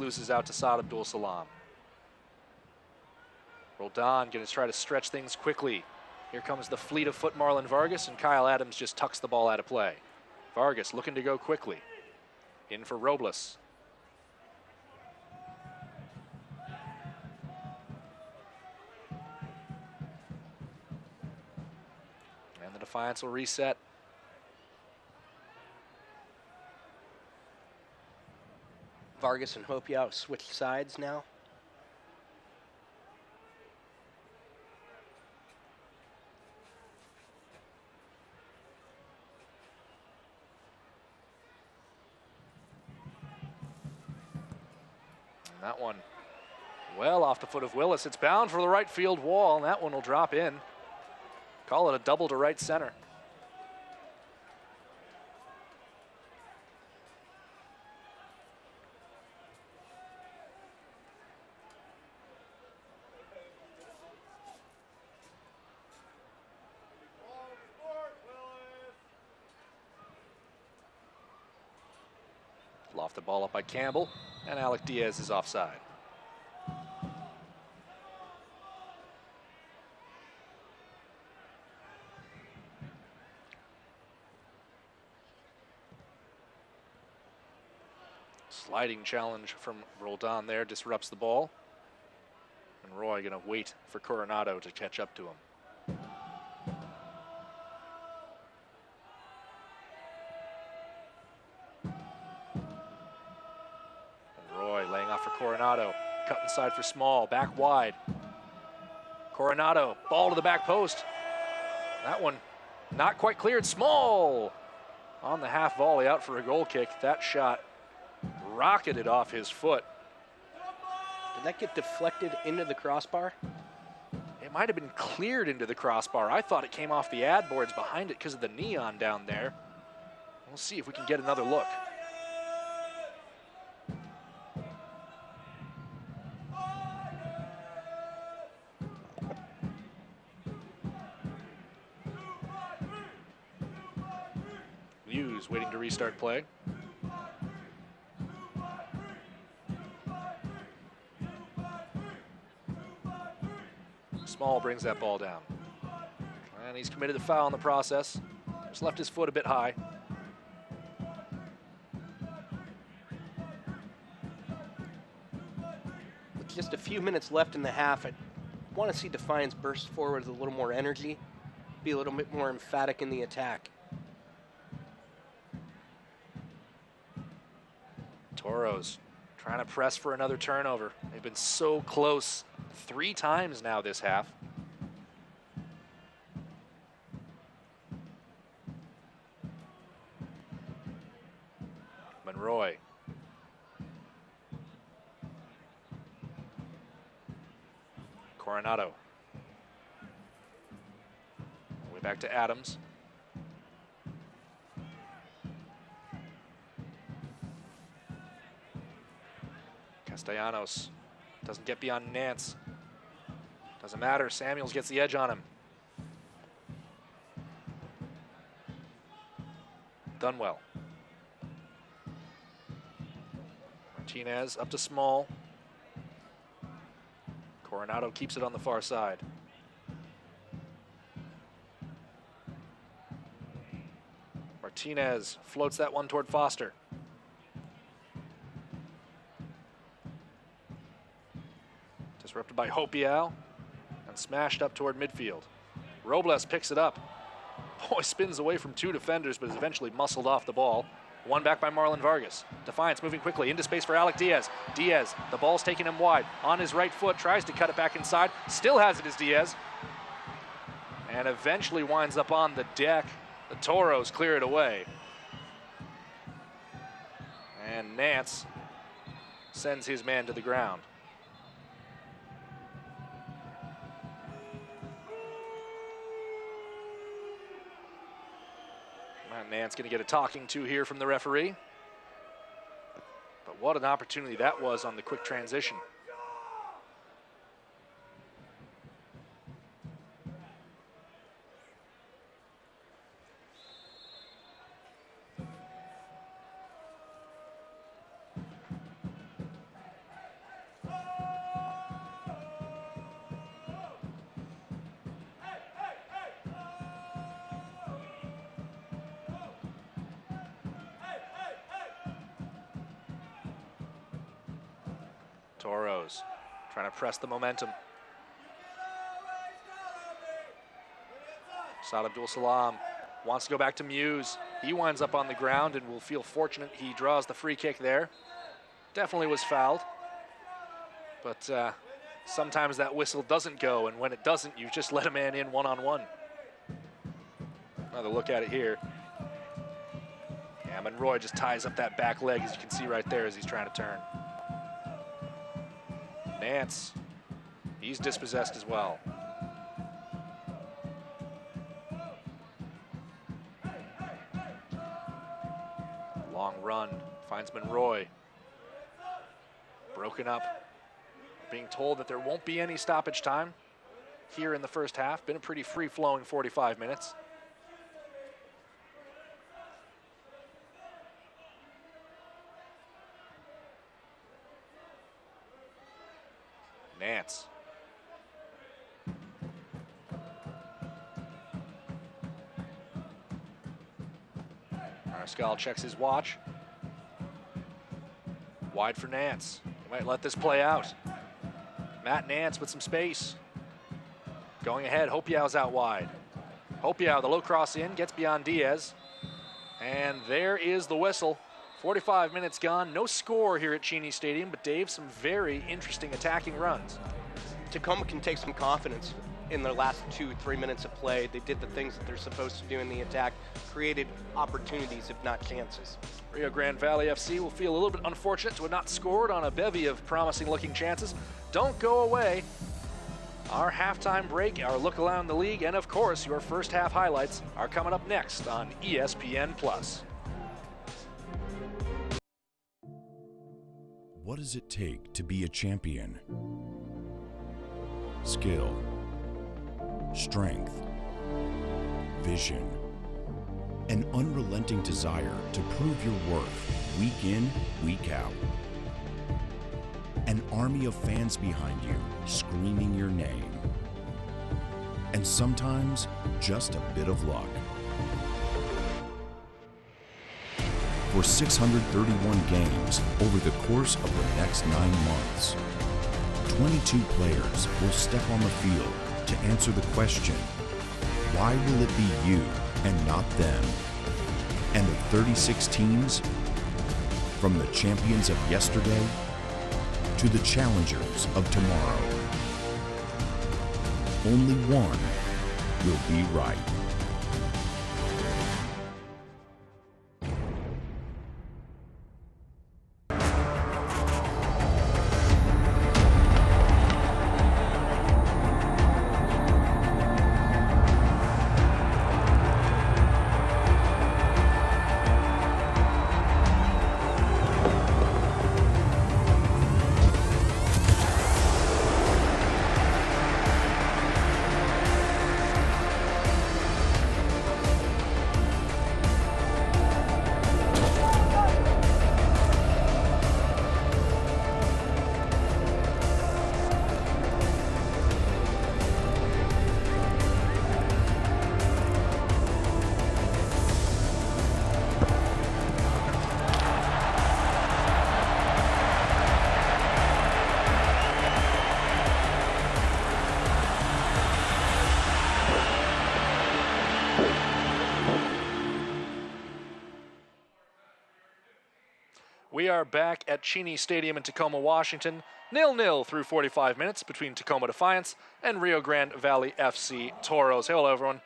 loses out to Saad Abdul Salam. Roldan going to try to stretch things quickly. Here comes the fleet of foot Marlon Vargas, and Kyle Adams just tucks the ball out of play. Vargas looking to go quickly. In for Robles. And the Defiance will reset. Vargas and Hopiau switch sides now. And that one well off the foot of Willis. It's bound for the right field wall, and that one will drop in. Call it a double to right center. Loft the ball up by Campbell, and Alec Diaz is offside. Sliding challenge from Roldan there disrupts the ball. And Roy going to wait for Coronado to catch up to him. Laying off for Coronado, cut inside for Small, back wide. Coronado, ball to the back post. That one not quite cleared. Small on the half volley out for a goal kick. That shot rocketed off his foot. Did that get deflected into the crossbar? It might have been cleared into the crossbar. I thought it came off the ad boards behind it because of the neon down there. We'll see if we can get another look. Waiting to restart play. Small brings that ball down. And he's committed a foul in the process. Just left his foot a bit high. With just a few minutes left in the half, I want to see Defiance burst forward with a little more energy, be a little bit more emphatic in the attack. Toros trying to press for another turnover. They've been so close 3 times now this half. Monroy. Coronado. Way back to Adams. Castellanos doesn't get beyond Nance. Doesn't matter, Samuels gets the edge on him. Dunwell. Martinez up to Small. Coronado keeps it on the far side. Martinez floats that one toward Foster. Disrupted by Hopiau and smashed up toward midfield. Robles picks it up. Boy, spins away from 2 defenders, but is eventually muscled off the ball. One back by Marlon Vargas. Defiance moving quickly into space for Alec Diaz. Diaz, the ball's taking him wide. On his right foot, tries to cut it back inside. Still has it as Diaz. And eventually winds up on the deck. The Toros clear it away. And Nance sends his man to the ground. Nance going to get a talking to here from the referee. But what an opportunity that was on the quick transition. Toros trying to press the momentum. Saad Abdul Salam wants to go back to Muse. He winds up on the ground and will feel fortunate he draws the free kick there. Definitely was fouled. But sometimes that whistle doesn't go, and when it doesn't, you just let a man in one-on-one. Another look at it here. Yeah, Monroy just ties up that back leg, as you can see right there, as he's trying to turn. Nance, he's dispossessed as well. Long run, finds Monroy. Broken up. Being told that there won't be any stoppage time here in the first half. Been a pretty free-flowing 45 minutes. Nance. Mariscal checks his watch. Wide for Nance. He might let this play out. Matt Nance with some space. Going ahead, Hopiau's out wide. Hopiau, the low cross in, gets beyond Diaz. And there is the whistle. 45 minutes gone, no score here at Cheney Stadium, but Dave, some very interesting attacking runs. Tacoma can take some confidence in their last 2-3 minutes of play. They did the things that they're supposed to do in the attack, created opportunities, if not chances. Rio Grande Valley FC will feel a little bit unfortunate to have not scored on a bevy of promising-looking chances. Don't go away. Our halftime break, our look around the league, and of course, your first half highlights are coming up next on ESPN+. What does it take to be a champion? Skill, strength, vision, an unrelenting desire to prove your worth week in, week out. An army of fans behind you screaming your name. And sometimes just a bit of luck. For 631 games over the course of the next 9 months, 22 players will step on the field to answer the question, why will it be you and not them? And of 36 teams, from the champions of yesterday to the challengers of tomorrow, only one will be right. We are back at Cheney Stadium in Tacoma, Washington. 0-0 through 45 minutes between Tacoma Defiance and Rio Grande Valley FC Toros. Hello, everyone.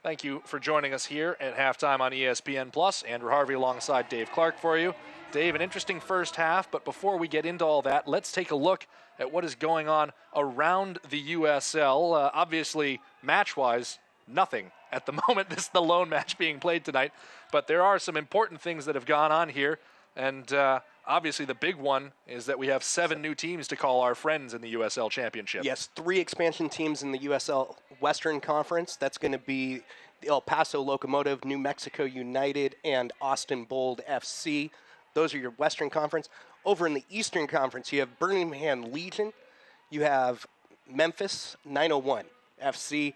Thank you for joining us here at halftime on ESPN+. Andrew Harvey alongside Dave Clark for you. Dave, an interesting first half, but before we get into all that, let's take a look at what is going on around the USL. Obviously, match-wise, nothing at the moment. This is the lone match being played tonight, but there are some important things that have gone on here. And obviously the big one is that we have 7 new teams to call our friends in the USL Championship. Yes, 3 expansion teams in the USL Western Conference. That's going to be the El Paso Locomotive, New Mexico United, and Austin Bold FC. Those are your Western Conference. Over in the Eastern Conference, you have Birmingham Legion. You have Memphis 901 FC.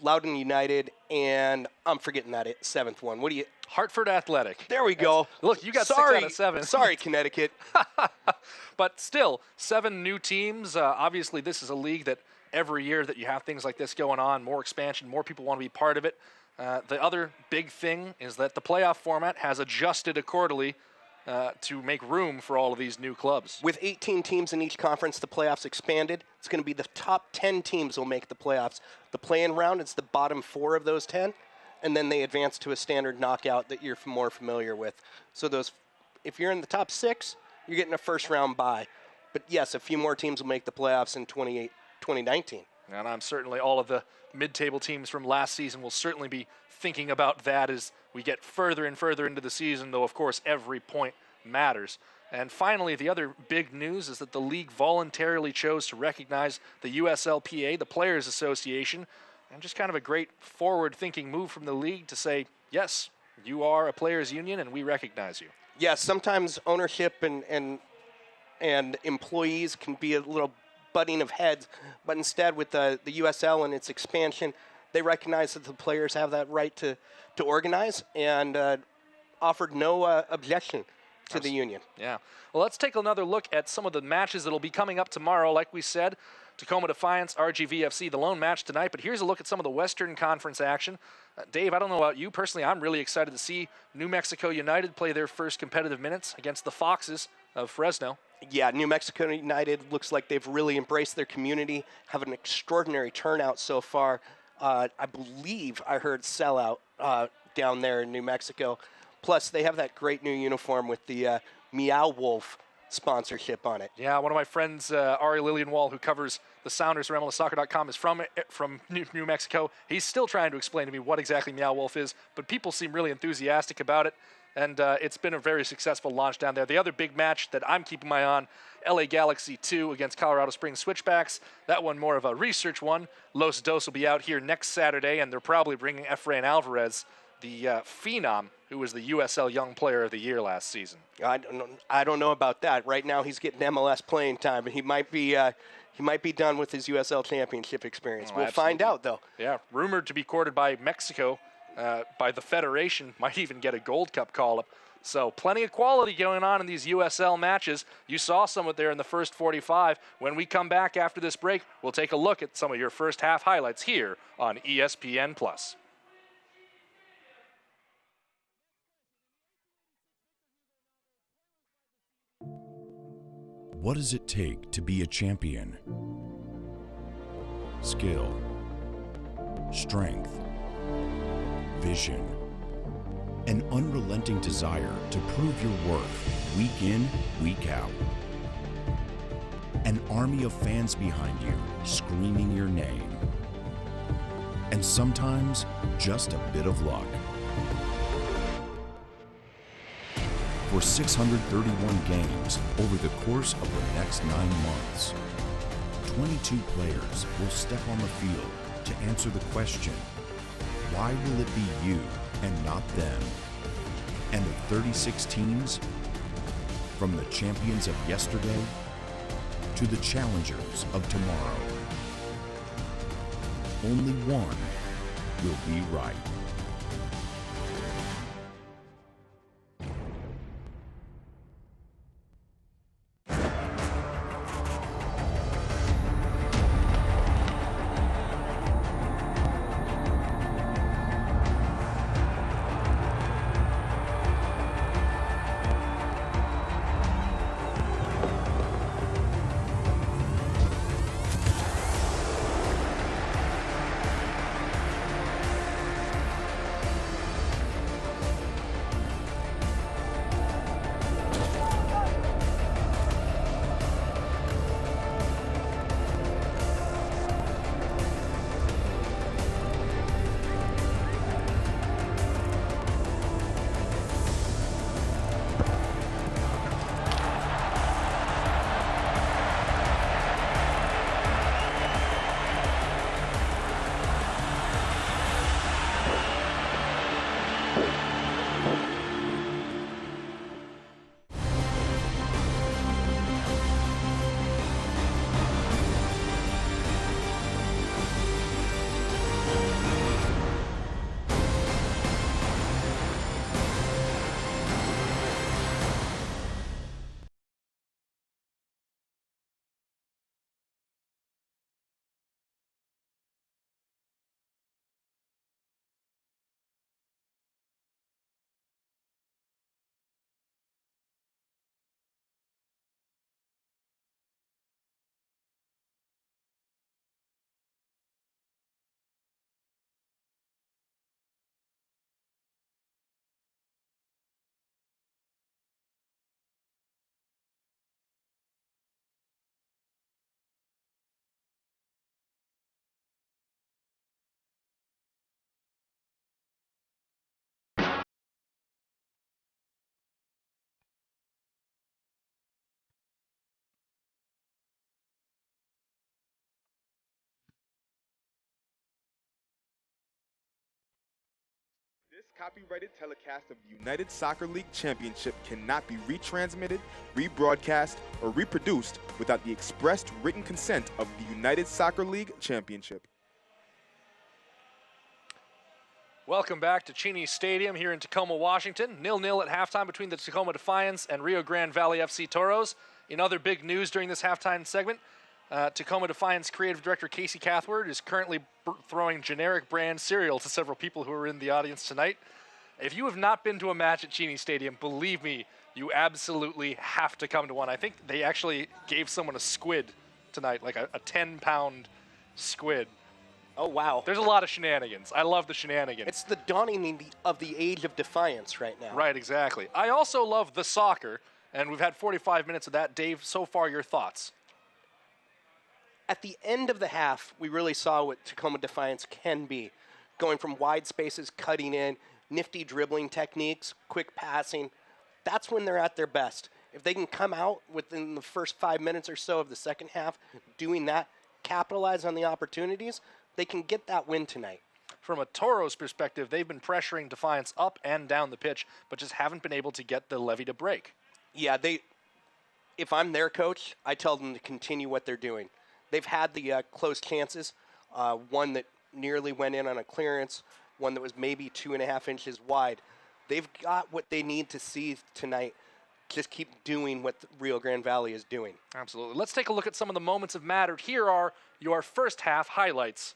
Loudoun United, and I'm forgetting that seventh one. What do you? Hartford Athletic. There we go. Look, you got 6 out of 7. Sorry, Connecticut. But still, 7 new teams. Obviously, this is a league that every year that you have things like this going on, more expansion, more people want to be part of it. The other big thing is that the playoff format has adjusted accordingly to make room for all of these new clubs. With 18 teams in each conference, the playoffs expanded. It's going to be the top 10 teams will make the playoffs. The play-in round, it's the bottom 4 of those 10, and then they advance to a standard knockout that you're more familiar with. So if you're in the top 6, you're getting a first-round bye. But yes, a few more teams will make the playoffs in 2019. And I'm certainly, all of the mid-table teams from last season will certainly be thinking about that as we get further and further into the season, though, of course, every point matters. And finally, the other big news is that the league voluntarily chose to recognize the USLPA, the Players Association, and just kind of a great forward-thinking move from the league to say, yes, you are a players' union, and we recognize you. Yeah, sometimes ownership and employees can be a little butting of heads, but instead with the USL and its expansion, they recognize that the players have that right to organize and offered no objection to the union. Yeah. Well, let's take another look at some of the matches that will be coming up tomorrow. Like we said, Tacoma Defiance, RGVFC, the lone match tonight. But here's a look at some of the Western Conference action. Dave, I don't know about you. Personally, I'm really excited to see New Mexico United play their first competitive minutes against the Foxes of Fresno. Yeah, New Mexico United looks like they've really embraced their community, have an extraordinary turnout so far. I believe I heard sellout down there in New Mexico. Plus, they have that great new uniform with the Meow Wolf sponsorship on it. Yeah, one of my friends, Ari Lilienwall, who covers the Sounders for MLSsoccer.com, is from New Mexico. He's still trying to explain to me what exactly Meow Wolf is, but people seem really enthusiastic about it, and it's been a very successful launch down there. The other big match that I'm keeping my eye on, LA Galaxy 2 against Colorado Springs Switchbacks. That one more of a research one. Los Dos will be out here next Saturday, and they're probably bringing Efrain Alvarez, the phenom, who was the USL Young Player of the Year last season. I don't know about that. Right now, he's getting MLS playing time, and he might be done with his USL Championship experience. We'll find out, though. Yeah, rumored to be courted by Mexico, by the Federation, might even get a Gold Cup call-up. So plenty of quality going on in these USL matches. You saw some of it there in the first 45. When we come back after this break, we'll take a look at some of your first half highlights here on ESPN+. What does it take to be a champion? Skill, strength, vision, an unrelenting desire to prove your worth week in, week out. An army of fans behind you screaming your name. And sometimes just a bit of luck. For 631 games over the course of the next 9 months, 22 players will step on the field to answer the question, why will it be you and not them? And of 36 teams, from the champions of yesterday to the challengers of tomorrow, only one will be right. copyrighted telecast of the United Soccer League Championship cannot be retransmitted, rebroadcast, or reproduced without the expressed written consent of the United Soccer League Championship. Welcome back to Cheney Stadium here in Tacoma, Washington. 0-0 at halftime between the Tacoma Defiance and Rio Grande Valley FC Toros. In other big news during this halftime segment, Tacoma Defiance creative director Casey Cathward is currently throwing generic brand cereal to several people who are in the audience tonight. If you have not been to a match at Cheney Stadium, believe me, you absolutely have to come to one. I think they actually gave someone a squid tonight, like a 10-pound squid. Oh, wow. There's a lot of shenanigans. I love the shenanigans. It's the dawning of the age of defiance right now. Right, exactly. I also love the soccer, and we've had 45 minutes of that. Dave, so far, your thoughts? At the end of the half, we really saw what Tacoma Defiance can be. Going from wide spaces, cutting in, nifty dribbling techniques, quick passing. That's when they're at their best. If they can come out within the first 5 minutes or so of the second half doing that, capitalize on the opportunities, they can get that win tonight. From a Toros perspective, they've been pressuring Defiance up and down the pitch, but just haven't been able to get the levy to break. Yeah, if I'm their coach, I tell them to continue what they're doing. They've had the close chances, one that nearly went in on a clearance, one that was maybe 2.5 inches wide. They've got what they need to see tonight. Just keep doing what Rio Grande Valley is doing. Absolutely. Let's take a look at some of the moments that mattered. Here are your first half highlights.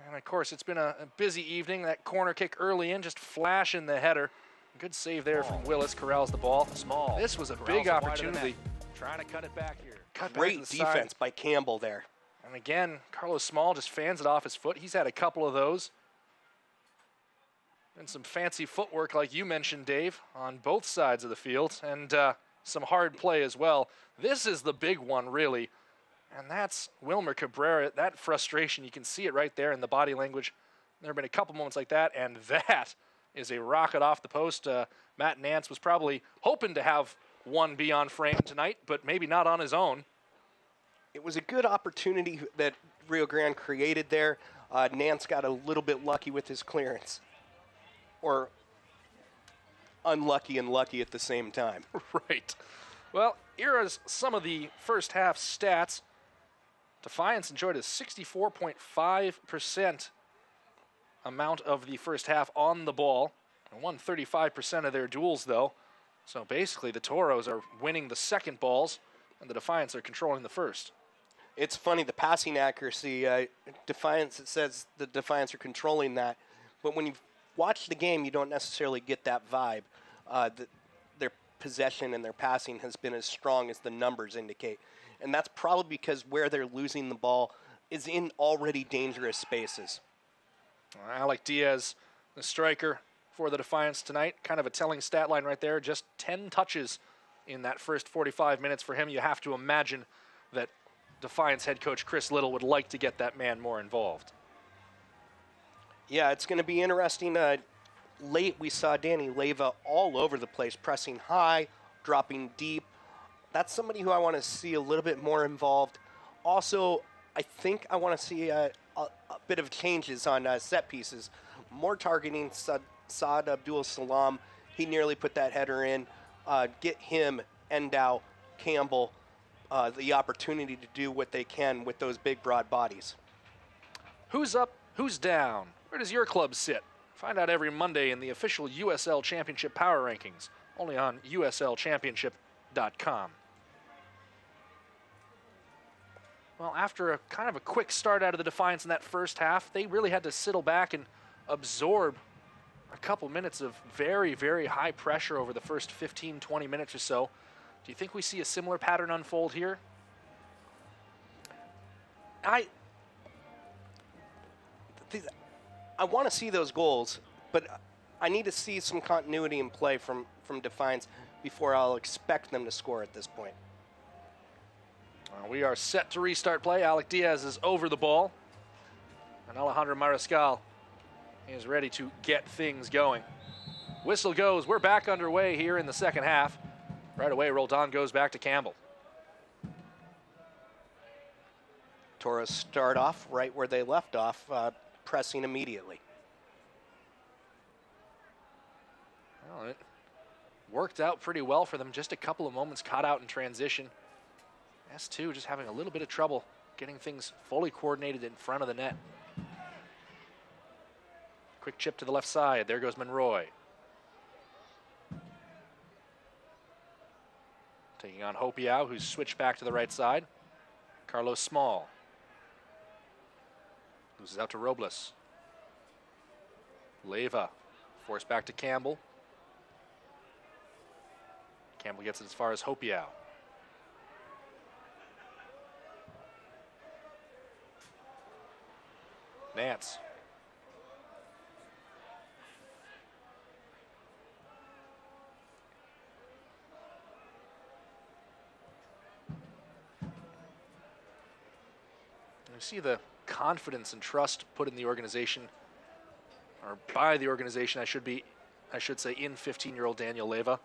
And, of course, it's been a busy evening. That corner kick early in, just flash in the header. Good save there from Willis, corrals the ball. Small. This was a big opportunity. Trying to cut it back here. Great defense by Campbell there. And again, Carlos Small just fans it off his foot. He's had a couple of those. And some fancy footwork, like you mentioned, Dave, on both sides of the field. And some hard play as well. This is the big one, really. And that's Wilmer Cabrera. That frustration, you can see it right there in the body language. There have been a couple moments like that, and that is a rocket off the post. Matt Nance was probably hoping to have one be on frame tonight, but maybe not on his own. It was a good opportunity that Rio Grande created there. Nance got a little bit lucky with his clearance. Or unlucky and lucky at the same time. Right. Well, here are some of the first half stats. Defiance enjoyed a 64.5% amount of the first half on the ball. And won 35% of their duels, though. So basically, the Toros are winning the second balls, and the Defiance are controlling the first. It's funny, the passing accuracy, Defiance, it says the Defiance are controlling that. But when you watch the game, you don't necessarily get that vibe. Their possession and their passing has been as strong as the numbers indicate. And that's probably because where they're losing the ball is in already dangerous spaces. Alec Diaz, the striker for the Defiance tonight. Kind of a telling stat line right there. Just 10 touches in that first 45 minutes for him. You have to imagine that Defiance head coach Chris Little would like to get that man more involved. Yeah, it's going to be interesting. Late, we saw Danny Leyva all over the place, pressing high, dropping deep. That's somebody who I want to see a little bit more involved. Also, I think I want to see a bit of changes on set pieces. More targeting Saad Abdul Salam. He nearly put that header in. Get him, Endow, Campbell, the opportunity to do what they can with those big, broad bodies. Who's up? Who's down? Where does your club sit? Find out every Monday in the official USL Championship Power Rankings, only on uslchampionship.com. Well, after a kind of a quick start out of the Defiance in that first half, they really had to settle back and absorb a couple minutes of very, very high pressure over the first 15, 20 minutes or so. Do you think we see a similar pattern unfold here? I want to see those goals, but I need to see some continuity in play from Defiance before I'll expect them to score at this point. We are set to restart play. Alec Diaz is over the ball. And Alejandro Mariscal is ready to get things going. Whistle goes. We're back underway here in the second half. Right away, Roldan goes back to Campbell. Toros start off right where they left off, pressing immediately. Well, it worked out pretty well for them. Just a couple of moments caught out in transition. S2 just having a little bit of trouble getting things fully coordinated in front of the net. Quick chip to the left side. There goes Monroy. Taking on Hopiau, who's switched back to the right side. Carlos Small. Loses out to Robles. Leyva forced back to Campbell. Campbell gets it as far as Hopiau. Nance. You see the confidence and trust put in the organization, or by the organization, I should say, in 15-year-old Daniel Leyva.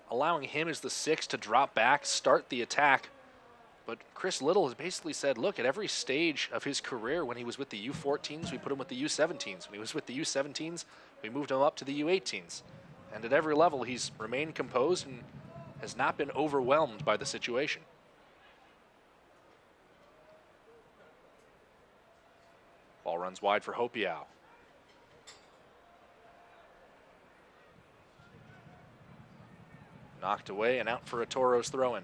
Allowing him as the 6 to drop back, start the attack. But Chris Little has basically said, look, at every stage of his career, when he was with the U14s, we put him with the U17s. When he was with the U17s, we moved him up to the U18s. And at every level, he's remained composed and has not been overwhelmed by the situation. Ball runs wide for Hopiau. Knocked away and out for a Toros throw-in.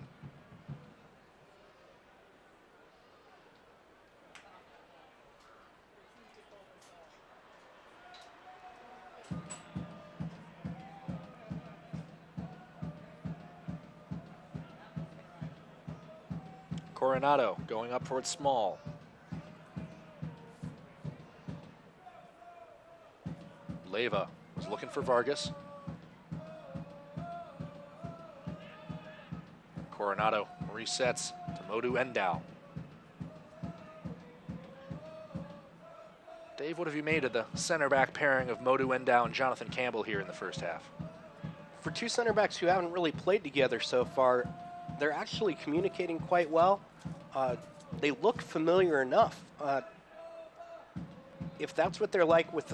Coronado going up towards Small. Leyva was looking for Vargas. Coronado resets to Modu Endau. Dave, what have you made of the center back pairing of Modu Endau and Jonathan Campbell here in the first half? For two center backs who haven't really played together so far, they're actually communicating quite well. They look familiar enough. If that's what they're like with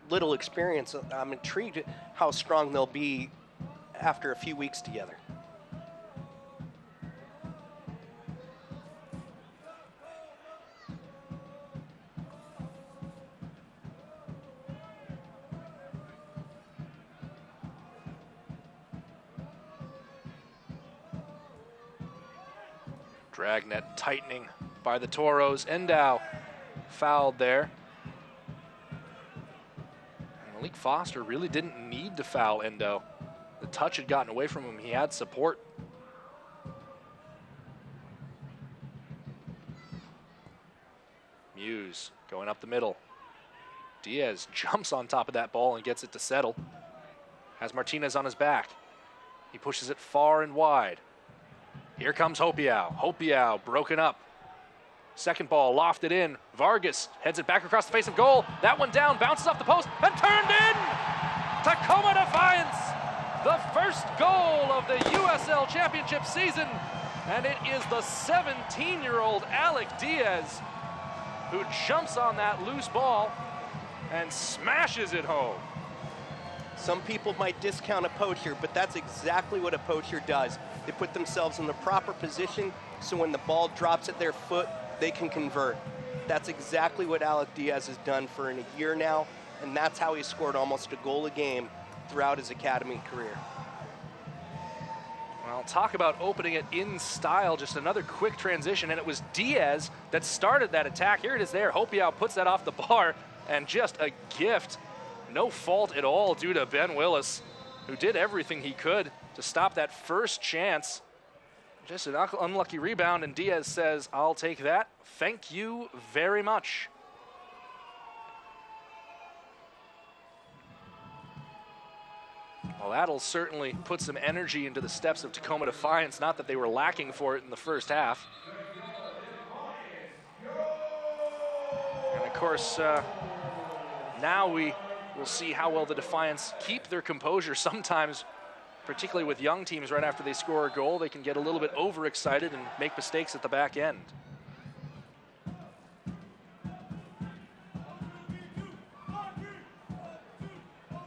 little experience, I'm intrigued how strong they'll be after a few weeks together. Dragnet tightening by the Toros. Endau fouled there. And Malik Foster really didn't need to foul Endo. The touch had gotten away from him. He had support. Muse going up the middle. Diaz jumps on top of that ball and gets it to settle. Has Martinez on his back. He pushes it far and wide. Here comes Hopiau. Hopiau broken up. Second ball lofted in. Vargas heads it back across the face of goal. That one down, bounces off the post, and turned in! Tacoma Defiance! The first goal of the USL Championship season. And it is the 17-year-old Alec Diaz who jumps on that loose ball and smashes it home. Some people might discount a poacher, but that's exactly what a poacher does. They put themselves in the proper position so when the ball drops at their foot, they can convert. That's exactly what Alec Diaz has done for a year now, and that's how he scored almost a goal a game throughout his academy career. Well, talk about opening it in style. Just another quick transition, and it was Diaz that started that attack. Here it is there. Hopiau puts that off the bar, and just a gift. No fault at all due to Ben Willis, who did everything he could to stop that first chance. Just an unlucky rebound, and Diaz says, I'll take that. Thank you very much. Well, that'll certainly put some energy into the steps of Tacoma Defiance. Not that they were lacking for it in the first half. And of course, now we will see how well the Defiance keep their composure. Sometimes, particularly with young teams, right after they score a goal, they can get a little bit overexcited and make mistakes at the back end.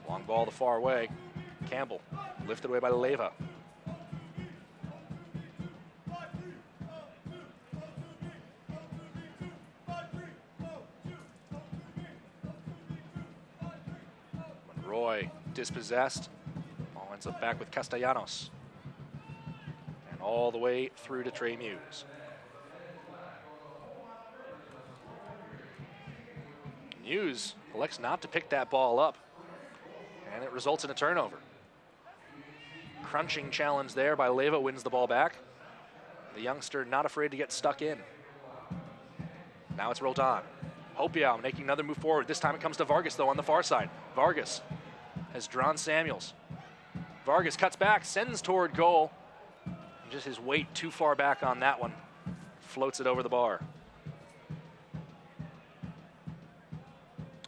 Long ball the far way. Campbell lifted away by Leva. Monroy dispossessed. Ball ends up back with Castellanos. And all the way through to Trey Muse. Muse elects not to pick that ball up, and it results in a turnover. Crunching challenge there by Leva wins the ball back. The youngster not afraid to get stuck in. Now it's Roldan. Hopiau making another move forward. This time it comes to Vargas, though, on the far side. Vargas has drawn Samuels. Vargas cuts back, sends toward goal. And just his weight too far back on that one. Floats it over the bar.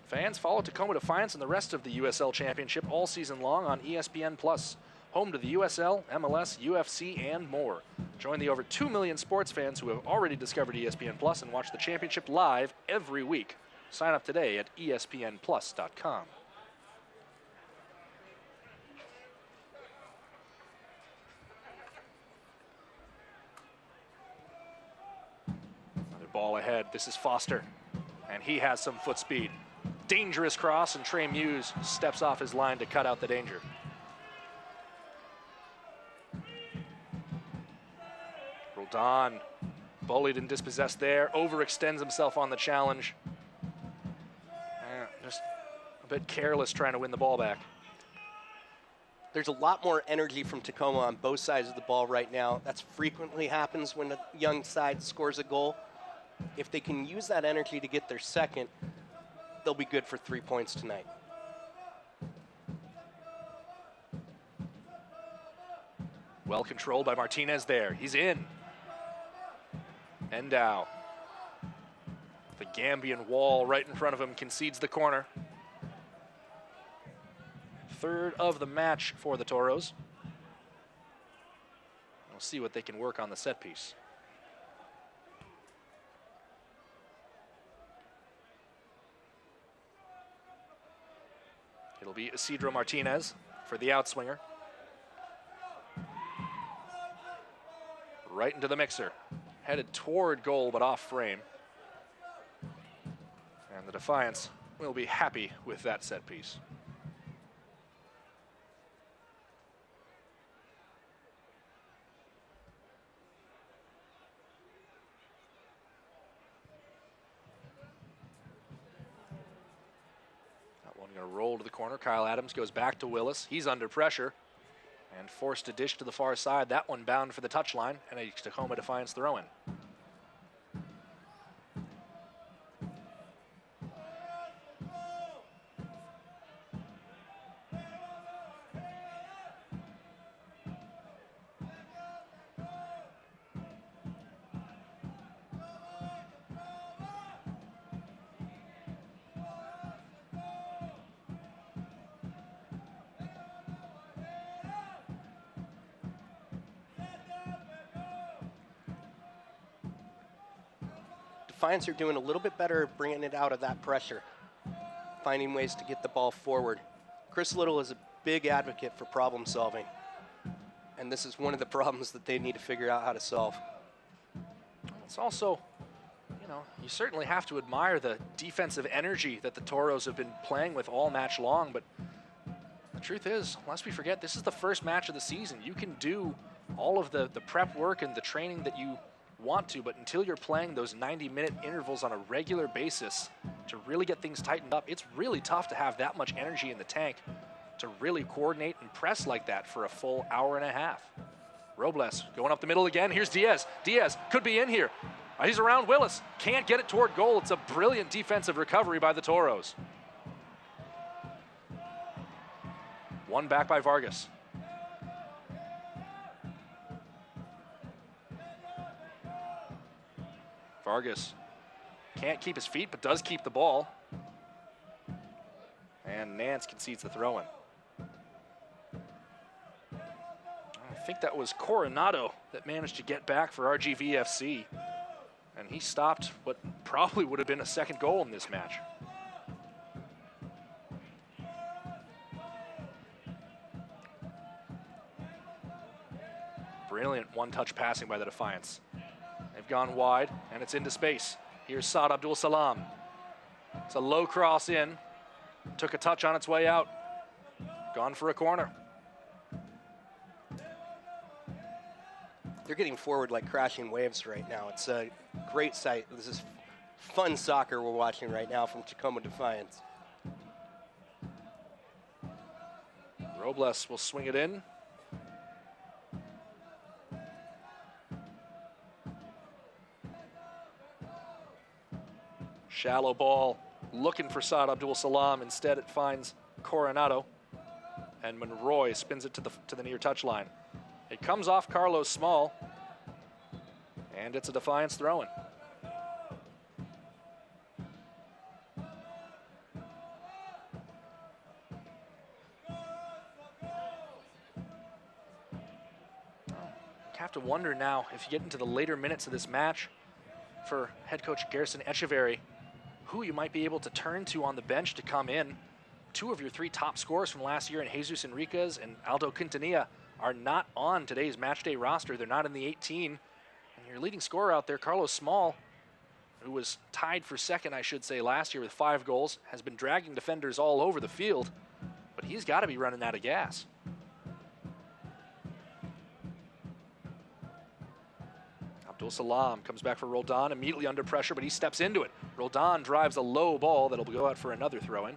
Fans follow Tacoma Defiance and the rest of the USL Championship all season long on ESPN+, home to the USL, MLS, UFC, and more. Join the over 2 million sports fans who have already discovered ESPN+ and watch the championship live every week. Sign up today at espnplus.com. Another ball ahead. This is Foster, and he has some foot speed. Dangerous cross, and Trey Muse steps off his line to cut out the danger. Roldan, bullied and dispossessed there, overextends himself on the challenge. Just a bit careless trying to win the ball back. There's a lot more energy from Tacoma on both sides of the ball right now. That frequently happens when a young side scores a goal. If they can use that energy to get their second, they'll be good for 3 points tonight. Well controlled by Martinez there. He's in. Endow. The Gambian wall right in front of him concedes the corner. Third of the match for the Toros. We'll see what they can work on the set piece. It'll be Isidro Martinez for the outswinger. Right into the mixer. Headed toward goal, but off frame. And the Defiance will be happy with that set piece. Going to roll to the corner. Kyle Adams goes back to Willis. He's under pressure and forced to dish to the far side. That one bound for the touchline and a Tacoma Defiance throw-in. Defiance are doing a little bit better bringing it out of that pressure, finding ways to get the ball forward. Chris Little is a big advocate for problem solving, and this is one of the problems that they need to figure out how to solve. It's also, you certainly have to admire the defensive energy that the Toros have been playing with all match long, but the truth is, lest we forget, this is the first match of the season. You can do all of the prep work and the training that you want to, but until you're playing those 90-minute intervals on a regular basis to really get things tightened up, it's really tough to have that much energy in the tank to really coordinate and press like that for a full hour and a half. Robles going up the middle again. Here's Diaz. Diaz could be in here. He's around Willis. Can't get it toward goal. It's a brilliant defensive recovery by the Toros. One back by Vargas. Vargas can't keep his feet, but does keep the ball. And Nance concedes the throw-in. I think that was Coronado that managed to get back for RGVFC. And he stopped what probably would have been a second goal in this match. Brilliant one-touch passing by the Defiance. They've gone wide, and it's into space. Here's Saad Abdul Salam. It's a low cross in. Took a touch on its way out. Gone for a corner. They're getting forward like crashing waves right now. It's a great sight. This is fun soccer we're watching right now from Tacoma Defiance. Robles will swing it in. Shallow ball, looking for Saad Abdul Salam. Instead, it finds Coronado, and Monroy spins it to the near touchline. It comes off Carlos Small, and it's a Defiance throw-in. Have to wonder now, if you get into the later minutes of this match, for head coach Gerson Echeverry, who you might be able to turn to on the bench to come in. Two of your three top scorers from last year in Jesus Enriquez and Aldo Quintanilla are not on today's matchday roster. They're not in the 18. And your leading scorer out there, Carlos Small, who was tied for second, I should say, last year with 5 goals, has been dragging defenders all over the field, but he's got to be running out of gas. Abdul Salam comes back for Roldan, immediately under pressure, but he steps into it. Roldan drives a low ball that'll go out for another throw-in.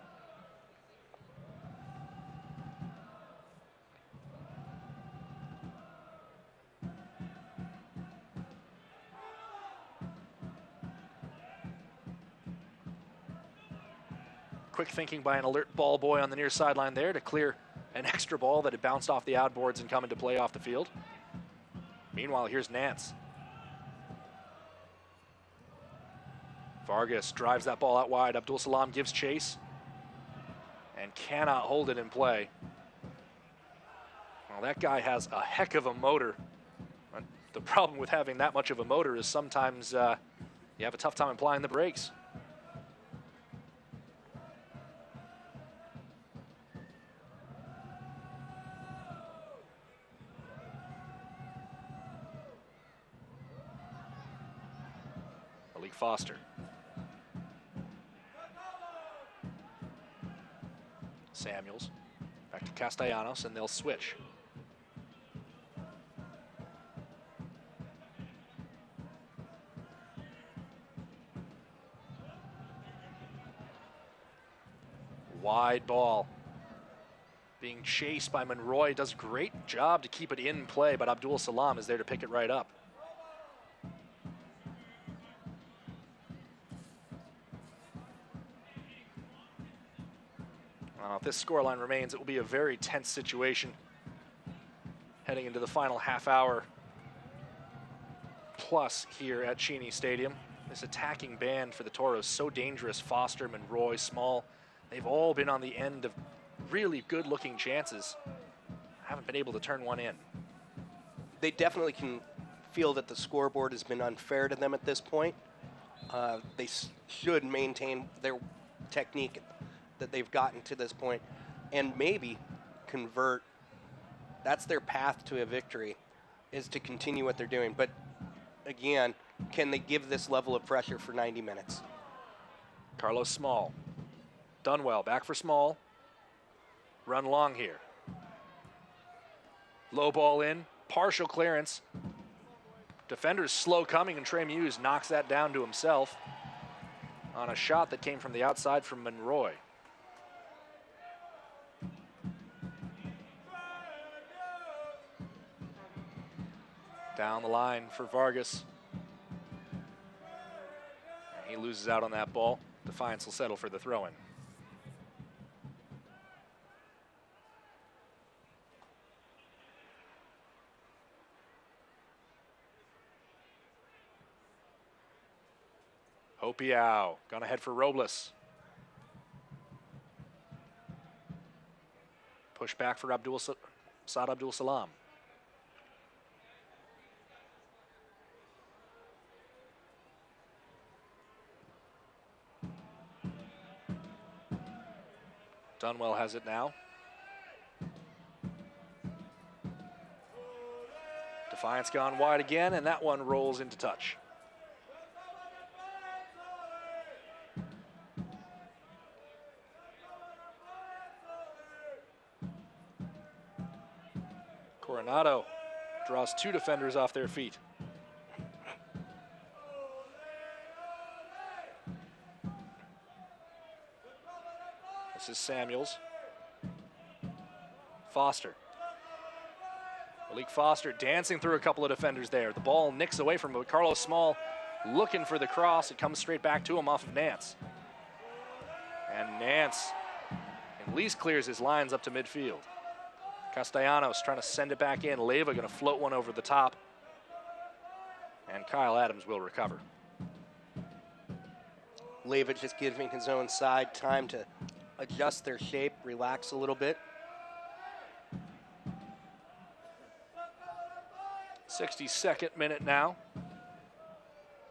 Quick thinking by an alert ball boy on the near sideline there to clear an extra ball that had bounced off the outboards and come into play off the field. Meanwhile, here's Nance. Vargas drives that ball out wide. Abdul Salam gives chase and cannot hold it in play. Well, that guy has a heck of a motor. The problem with having that much of a motor is sometimes you have a tough time applying the brakes. Malik Foster. Samuels back to Castellanos, and they'll switch. Wide ball being chased by Monroy. Does a great job to keep it in play, but Abdul Salam is there to pick it right up. If this scoreline remains, it will be a very tense situation heading into the final half hour plus here at Cheney Stadium. This attacking band for the Toros, so dangerous. Foster, Monroy, Small, they've all been on the end of really good-looking chances. Haven't been able to turn one in. They definitely can feel that the scoreboard has been unfair to them at this point. They should maintain their technique that they've gotten to this point and maybe convert. That's their path to a victory, is to continue what they're doing. But again, can they give this level of pressure for 90 minutes? Carlos Small. Dunwell back for Small. Run long here. Low ball in, partial clearance. Defender's slow coming, and Trey Muse knocks that down to himself on a shot that came from the outside from Monroy. Down the line for Vargas. He loses out on that ball. Defiance will settle for the throw-in. Hopiao gonna head for Robles. Push back for Saad Abdul Salam. Dunwell has it now. Defiance gone wide again, and that one rolls into touch. Coronado draws two defenders off their feet. This is Samuels. Foster. Malik Foster dancing through a couple of defenders there. The ball nicks away from him. Carlos Small looking for the cross. It comes straight back to him off of Nance. And Nance at least clears his lines up to midfield. Castellanos trying to send it back in. Leyva going to float one over the top. And Kyle Adams will recover. Leyva just giving his own side time to adjust their shape, relax a little bit. 62nd minute now.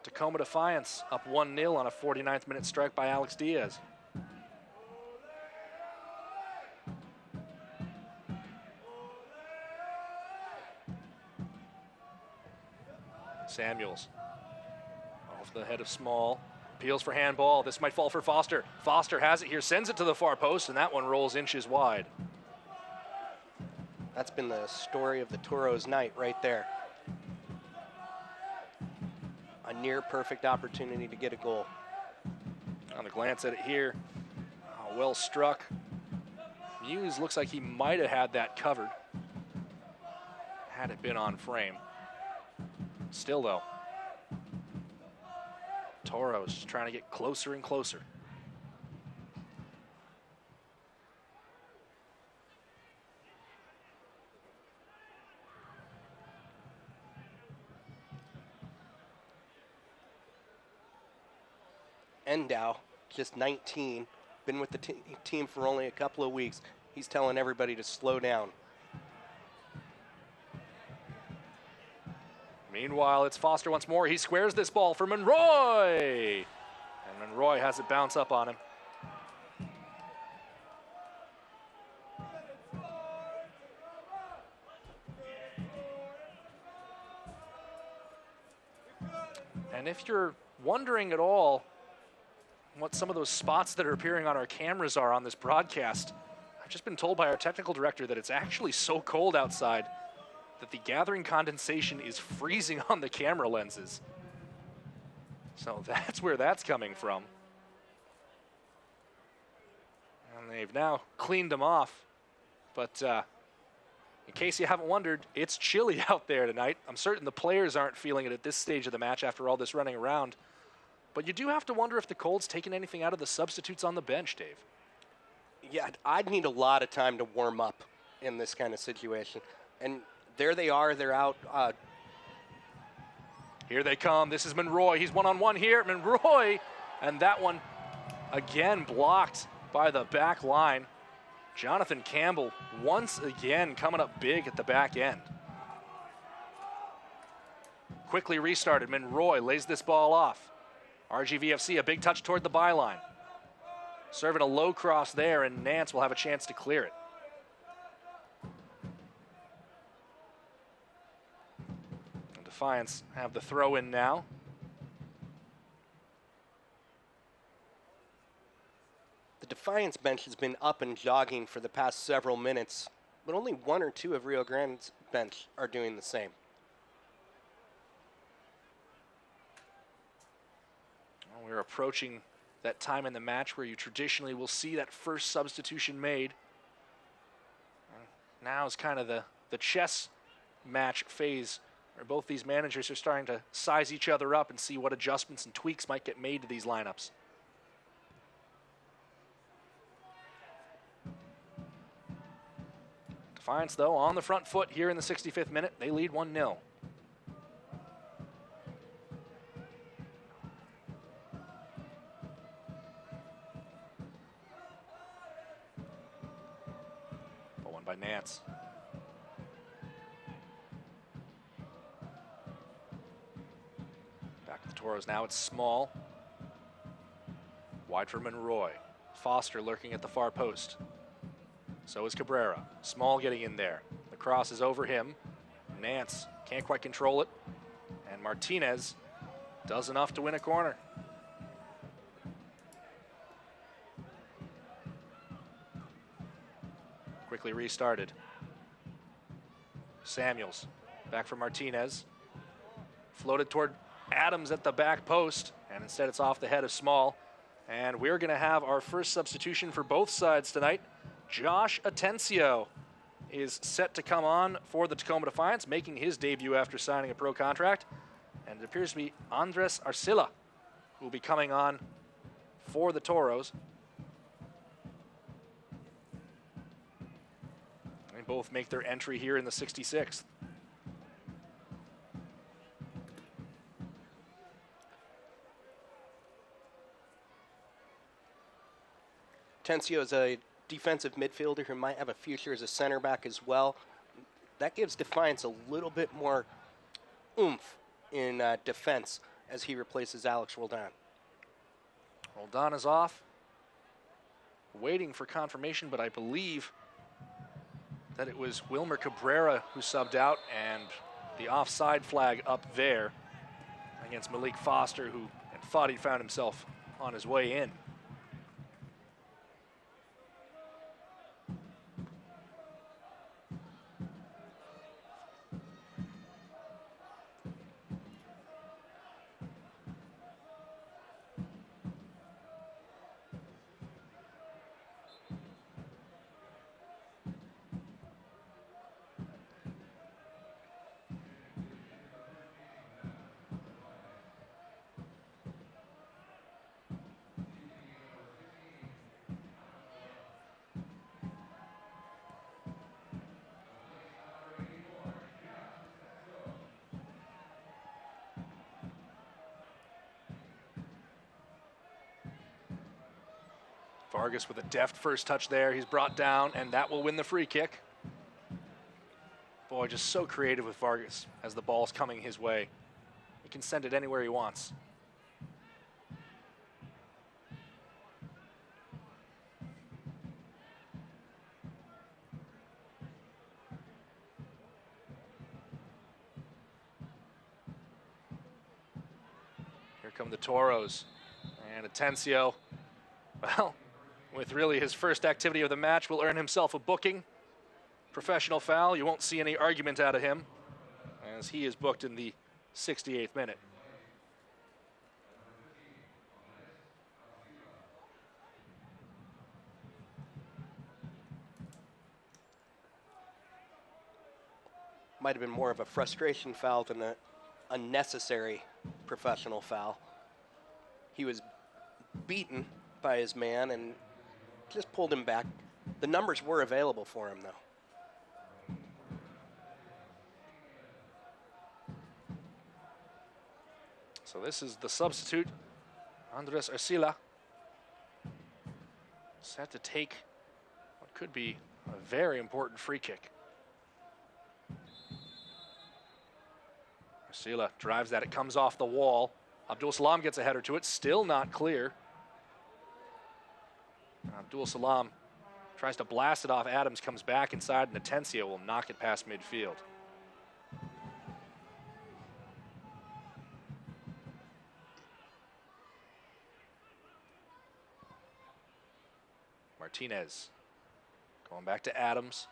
Tacoma Defiance up 1-0 on a 49th minute strike by Alex Diaz. Samuels off the head of Small. Appeals for handball. This might fall for Foster. Foster has it here, sends it to the far post, and that one rolls inches wide. That's been the story of the Toros' night right there. A near perfect opportunity to get a goal. On the glance at it here, well struck. Muse looks like he might have had that covered had it been on frame. Still though, Toros trying to get closer and closer. Endow, just 19, been with the team for only a couple of weeks. He's telling everybody to slow down. Meanwhile, it's Foster once more. He squares this ball for Monroy. And Monroy has it bounce up on him. And if you're wondering at all what some of those spots that are appearing on our cameras are on this broadcast, I've just been told by our technical director that it's actually so cold outside that the gathering condensation is freezing on the camera lenses. So that's where that's coming from. And they've now cleaned them off. But in case you haven't wondered, it's chilly out there tonight. I'm certain the players aren't feeling it at this stage of the match after all this running around. But you do have to wonder if the cold's taken anything out of the substitutes on the bench, Dave. Yeah, I'd need a lot of time to warm up in this kind of situation. And there they are, they're out. Here they come. This is Monroy. He's one-on-one here. Monroy, and that one again blocked by the back line. Jonathan Campbell once again coming up big at the back end. Quickly restarted. Monroy lays this ball off. RGVFC, a big touch toward the byline. Serving a low cross there, and Nance will have a chance to clear it. Defiance have the throw in now. The Defiance bench has been up and jogging for the past several minutes, but only one or two of Rio Grande's bench are doing the same. Well, we're approaching that time in the match where you traditionally will see that first substitution made. Now is kind of the chess match phase, where both these managers are starting to size each other up and see what adjustments and tweaks might get made to these lineups. Defiance, though, on the front foot here in the 65th minute. They lead 1-0. Ball won by Nance. Back to the Toros now. It's Small. Wide for Monroy. Foster lurking at the far post. So is Cabrera. Small getting in there. The cross is over him. Nance Can't quite control it. And Martinez does enough to win a corner. Quickly restarted. Samuels back for Martinez. Floated toward Adams at the back post, and instead it's off the head of Small. And we're going to have our first substitution for both sides tonight. Josh Atencio is set to come on for the Tacoma Defiance, making his debut after signing a pro contract. And it appears to be Andres Arcila who will be coming on for the Toros. They both make their entry here in the 66th. Atencio is a defensive midfielder who might have a future as a center back as well. That gives Defiance a little bit more oomph in defense as he replaces Alex Roldan. Roldan is off. Waiting for confirmation, but I believe that it was Wilmer Cabrera who subbed out, and the offside flag up there against Malik Foster, who thought he found himself on his way in. Vargas with a deft first touch there. He's brought down, and that will win the free kick. Boy, just so creative with Vargas as the ball's coming his way. He can send it anywhere he wants. Here come the Toros. And Atencio, well, with really his first activity of the match, will earn himself a booking. Professional foul. You won't see any argument out of him as he is booked in the 68th minute. Might have been more of a frustration foul than an unnecessary professional foul. He was beaten by his man and just pulled him back. The numbers were available for him, though. So this is the substitute, Andres Arcila, set to take what could be a very important free kick. Arcila drives that, it comes off the wall. Abdul Salam gets a header to it, still not clear. Abdul Salam tries to blast it off. Adams comes back inside, and Atencio will knock it past midfield. Martinez going back to Adams.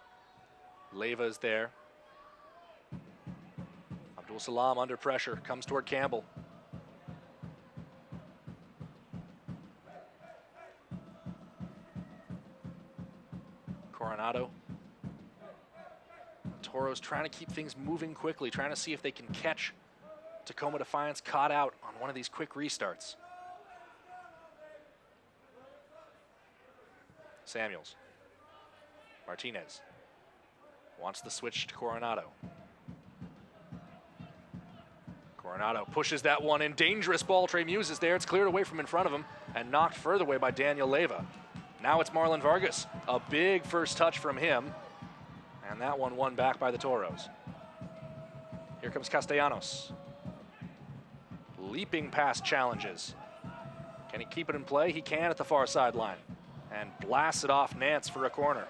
Leyva is there. Abdul Salam under pressure, comes toward Campbell. Coronado. Toros trying to keep things moving quickly, trying to see if they can catch Tacoma Defiance caught out on one of these quick restarts. Samuels. Martinez wants the switch to Coronado. Coronado pushes that one in. Dangerous ball. Trey Muse is there. It's cleared away from in front of him and knocked further away by Daniel Leyva. Now it's Marlon Vargas. A big first touch from him. And that one won back by the Toros. Here comes Castellanos. Leaping past challenges. Can he keep it in play? He can at the far sideline. And blasts it off Nance for a corner.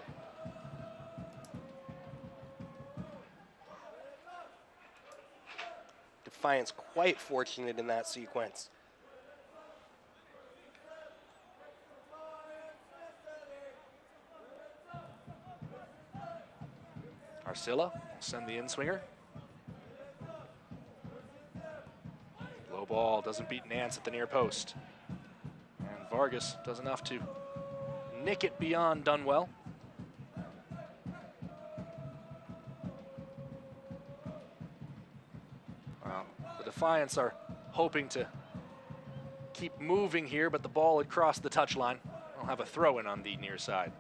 Defiance quite fortunate in that sequence. Arcilla will send the in-swinger. Low ball doesn't beat Nance at the near post. And Vargas does enough to nick it beyond Dunwell. Well, the Defiance are hoping to keep moving here, but the ball had crossed the touchline. They'll have a throw-in on the near side.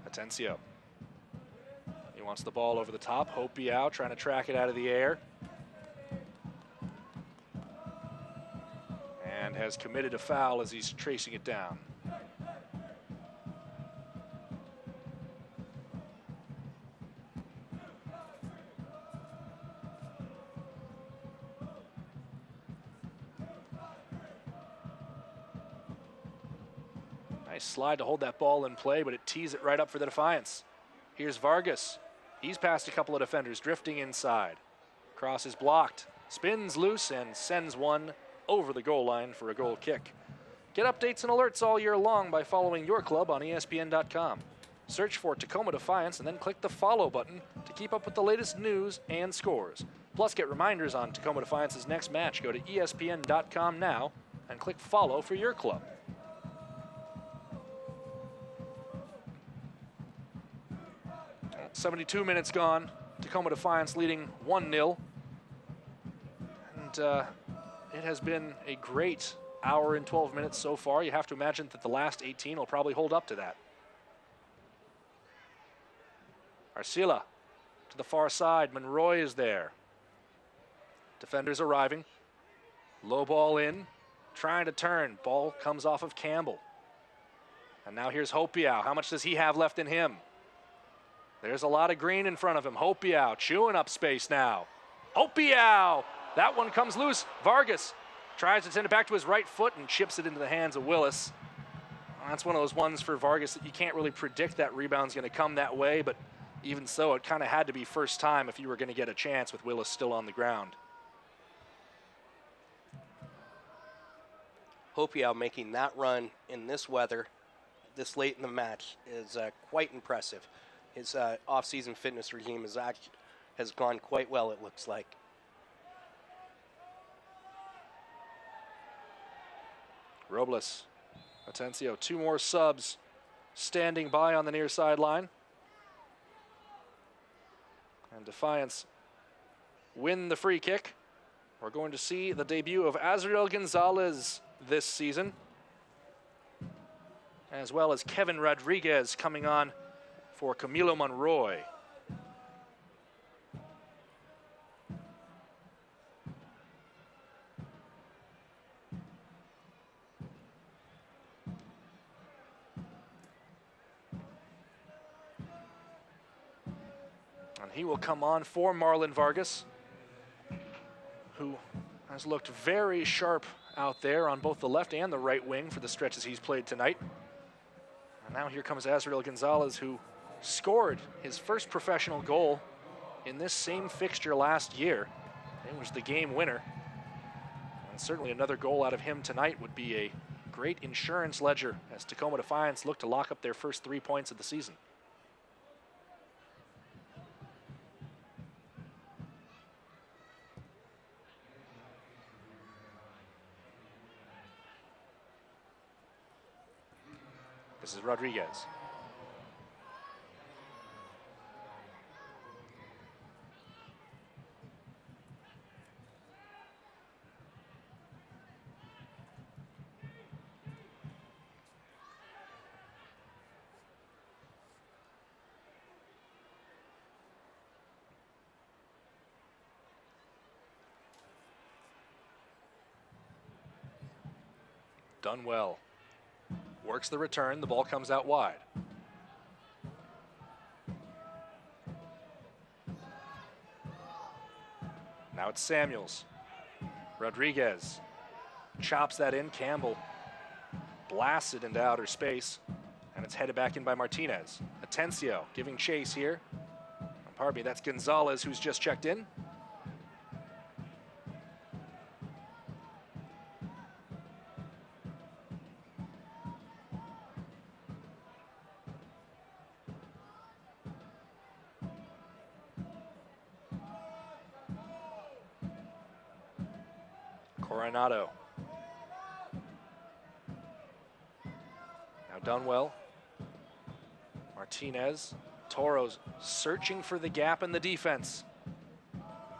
Atencio. He wants the ball over the top. Hopi out, trying to track it out of the air. And has committed a foul as he's tracing it down. Nice slide to hold that ball in play, but it tees it right up for the Defiance. Here's Vargas. He's past a couple of defenders, drifting inside. Cross is blocked, spins loose, and sends one over the goal line for a goal kick. Get updates and alerts all year long by following your club on ESPN.com. Search for Tacoma Defiance and then click the follow button to keep up with the latest news and scores. Plus, get reminders on Tacoma Defiance's next match. Go to ESPN.com now and click follow for your club. 72 minutes gone. Tacoma Defiance leading 1-0. And it has been a great hour and 12 minutes so far. You have to imagine that the last 18 will probably hold up to that. Arcilla to the far side. Monroy is there. Defenders arriving. Low ball in. Trying to turn. Ball comes off of Campbell. And now here's Hopiau. How much does he have left in him? There's a lot of green in front of him. Hopiau chewing up space now. Hopiau! That one comes loose. Vargas tries to send it back to his right foot and chips it into the hands of Willis. That's one of those ones for Vargas that you can't really predict that rebound's going to come that way, but even so, it kind of had to be first time if you were going to get a chance with Willis still on the ground. Hopiau making that run in this weather this late in the match is quite impressive. His off-season fitness regime has gone quite well, it looks like. Robles, Atencio, two more subs standing by on the near sideline. And Defiance win the free kick. We're going to see the debut of Astral Gonzales this season, as well as Kevin Rodriguez coming on for Camilo Monroy. And he will come on for Marlon Vargas, who has looked very sharp out there on both the left and the right wing for the stretches he's played tonight. And now here comes Astral Gonzales, who scored his first professional goal in this same fixture last year. It was the game winner. And certainly another goal out of him tonight would be a great insurance ledger as Tacoma Defiance look to lock up their first 3 points of the season. This is Rodriguez. Done well. Works the return, the ball comes out wide. it's Samuels. Rodriguez chops that in. Campbell blasts it into outer space, and it's headed back in by Martinez. Atencio giving chase here. Pardon me, that's Gonzales who's just checked in. Coronado. Now Dunwell. Martinez. Toro's searching for the gap in the defense.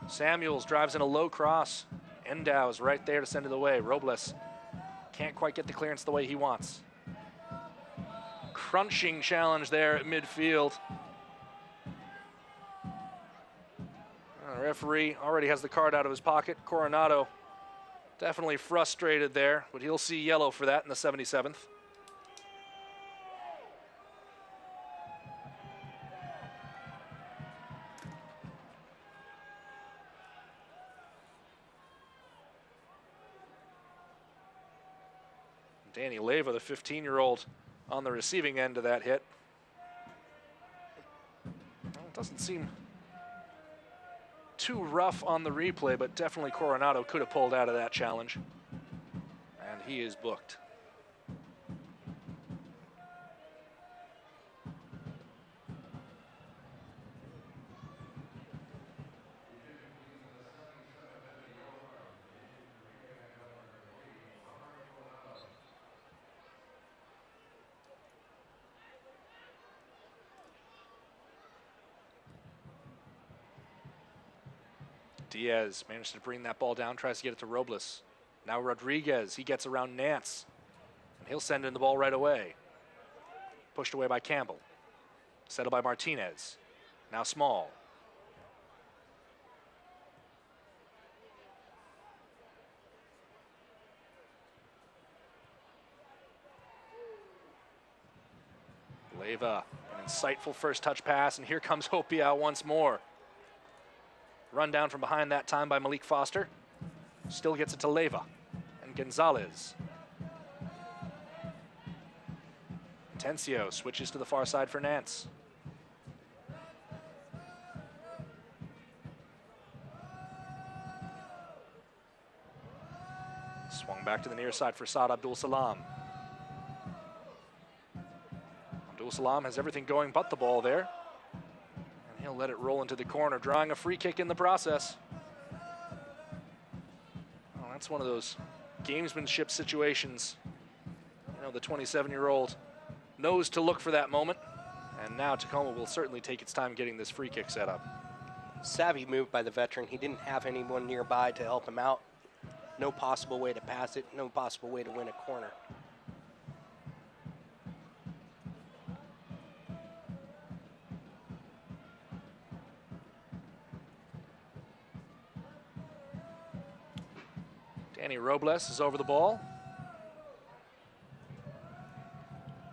Samuels drives in a low cross. Endow's right there to send it away. Robles can't quite get the clearance the way he wants. Crunching challenge there at midfield. The referee already has the card out of his pocket. Coronado definitely frustrated there, but he'll see yellow for that in the 77th. Danny Leyva, the 15-year-old, on the receiving end of that hit. Well, it doesn't seem too rough on the replay, but definitely Coronado could have pulled out of that challenge. And he is booked. Diaz managed to bring that ball down, tries to get it to Robles. Now Rodriguez, he gets around Nance, and he'll send in the ball right away. Pushed away by Campbell. Settled by Martinez. Now Small. Leyva, an insightful first touch pass, and here comes Hopia once more. Run down from behind that time by Malik Foster. Still gets it to Leyva and Gonzales. Atencio switches to the far side for Nance. Swung back to the near side for Saad Abdul Salam. Abdul Salam has everything going but the ball there. He'll let it roll into the corner, drawing a free kick in the process. Well, that's one of those gamesmanship situations. You know, the 27-year-old knows to look for that moment, and now Tacoma will certainly take its time getting this free kick set up. Savvy move by the veteran. He didn't have anyone nearby to help him out. No possible way to pass it, no possible way to win a corner. Danny Robles is over the ball.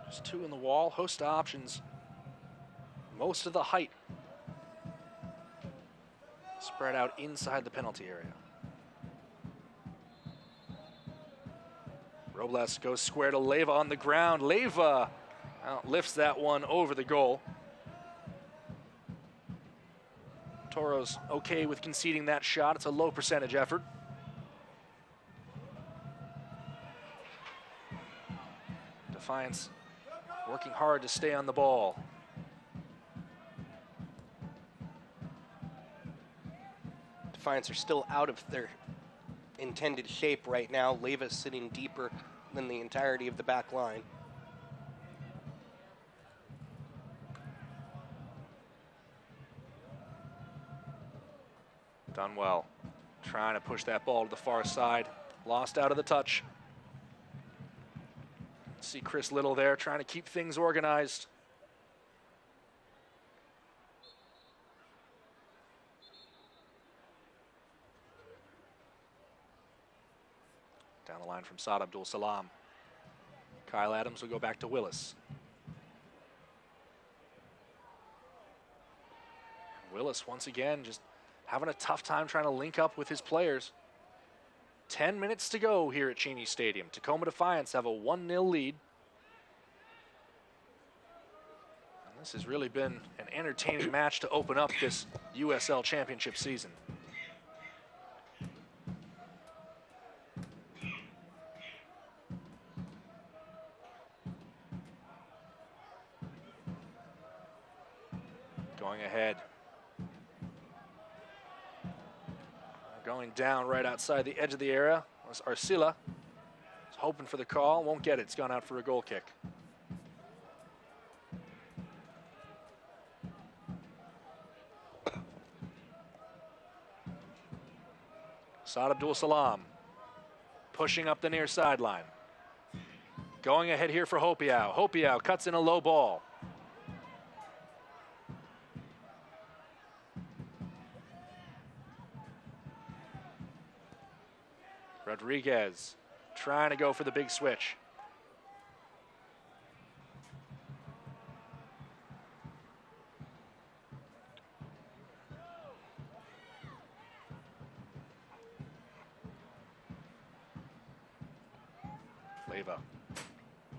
Just two in the wall, host of options. Most of the height spread out inside the penalty area. Robles goes square to Leyva on the ground. Leyva lifts that one over the goal. Toro's okay with conceding that shot. It's a low percentage effort. Defiance working hard to stay on the ball. Defiance are still out of their intended shape right now. Leyva's sitting deeper than the entirety of the back line. Dunwell trying to push that ball to the far side. Lost out of the touch. See Chris Little there trying to keep things organized. Down the line from Saad Abdul Salam. Kyle Adams will go back to Willis. Willis once again just having a tough time trying to link up with his players. 10 minutes to go here at Cheney Stadium. Tacoma Defiance have a 1-0 lead. And this has really been an entertaining match to open up this USL Championship season. Going ahead. Going down right outside the edge of the area was Arcila. He's hoping for the call, won't get it. It's gone out for a goal kick. Saad Abdul Salam pushing up the near sideline. Going ahead here for Hopiau. Hopiau cuts in a low ball. Rodriguez trying to go for the big switch. Leva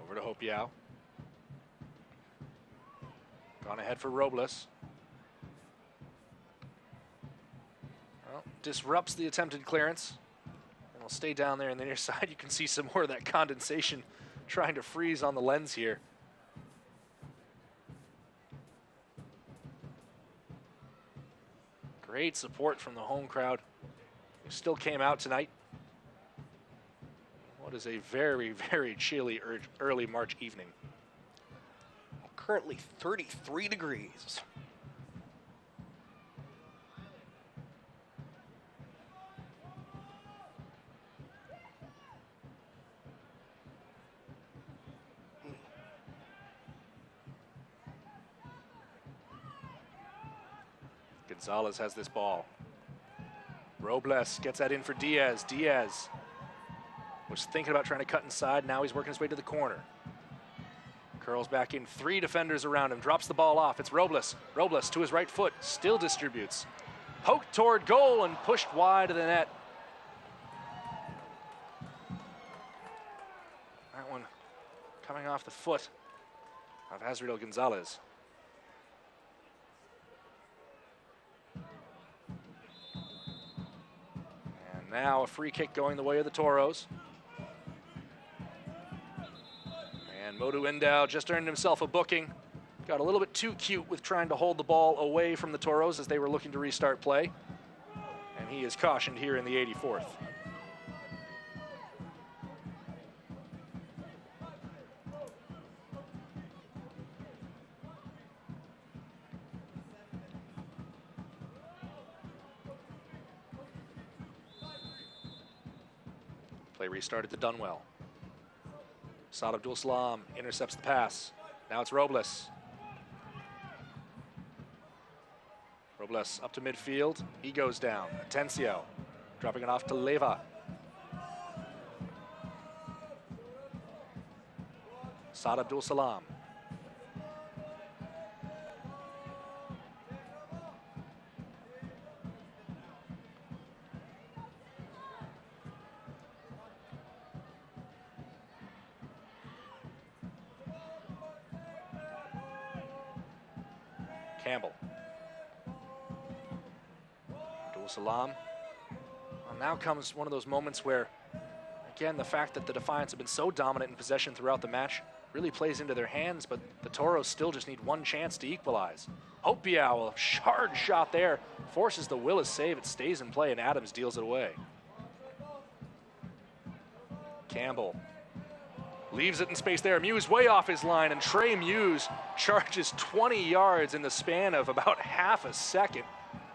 over to Hopiau. Gone ahead for Robles. Well, disrupts the attempted clearance. We'll stay down there in the near side. You can see some more of that condensation trying to freeze on the lens here. Great support from the home crowd, who still came out tonight. What is a very, very chilly early March evening. Currently 33 degrees. Gonzales has this ball. Robles gets that in for Diaz. Diaz was thinking about trying to cut inside. Now he's working his way to the corner. Curls back in, 3 defenders around him. Drops the ball off. It's Robles. Robles to his right foot. Still distributes. Poked toward goal and pushed wide of the net. That one coming off the foot of Astral Gonzales. Now a free kick going the way of the Toros. And Modu Endau just earned himself a booking. Got a little bit too cute with trying to hold the ball away from the Toros as they were looking to restart play. And he is cautioned here in the 84th. Play restarted to Dunwell. Saad Abdul Salam intercepts the pass. Now it's Robles. Robles up to midfield. He goes down. Atencio dropping it off to Leva. Saad Abdul Salam. Campbell. Abdul Salam. Well, now comes one of those moments where, again, the fact that the Defiance have been so dominant in possession throughout the match really plays into their hands, but the Toros still just need one chance to equalize. Hopiau, a hard shot there, forces the Willis save. It stays in play, and Adams deals it away. Campbell leaves it in space there. Muse way off his line, and Trey Muse charges 20 yards in the span of about half a second.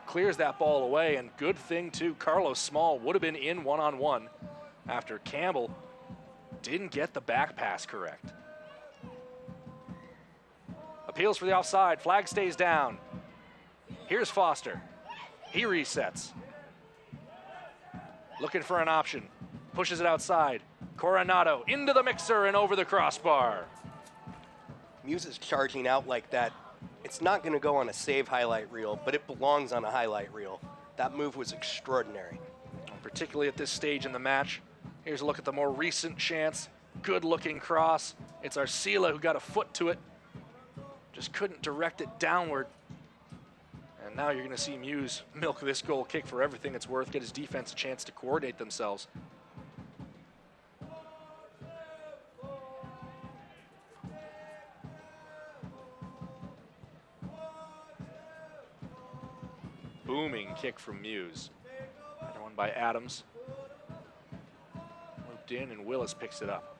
Clears that ball away, and good thing too, Carlos Small would have been in one-on-one after Campbell didn't get the back pass correct. Appeals for the offside, flag stays down. Here's Foster. He resets. Looking for an option, pushes it outside. Coronado into the mixer and over the crossbar. Muse is charging out like that. It's not going to go on a save highlight reel, but it belongs on a highlight reel. That move was extraordinary. Particularly at this stage in the match. Here's a look at the more recent chance. Good looking cross. It's Arcila who got a foot to it. Just couldn't direct it downward. And now you're going to see Muse milk this goal kick for everything it's worth, get his defense a chance to coordinate themselves. Booming kick from Muse. Another one by Adams. Looped in and Willis picks it up.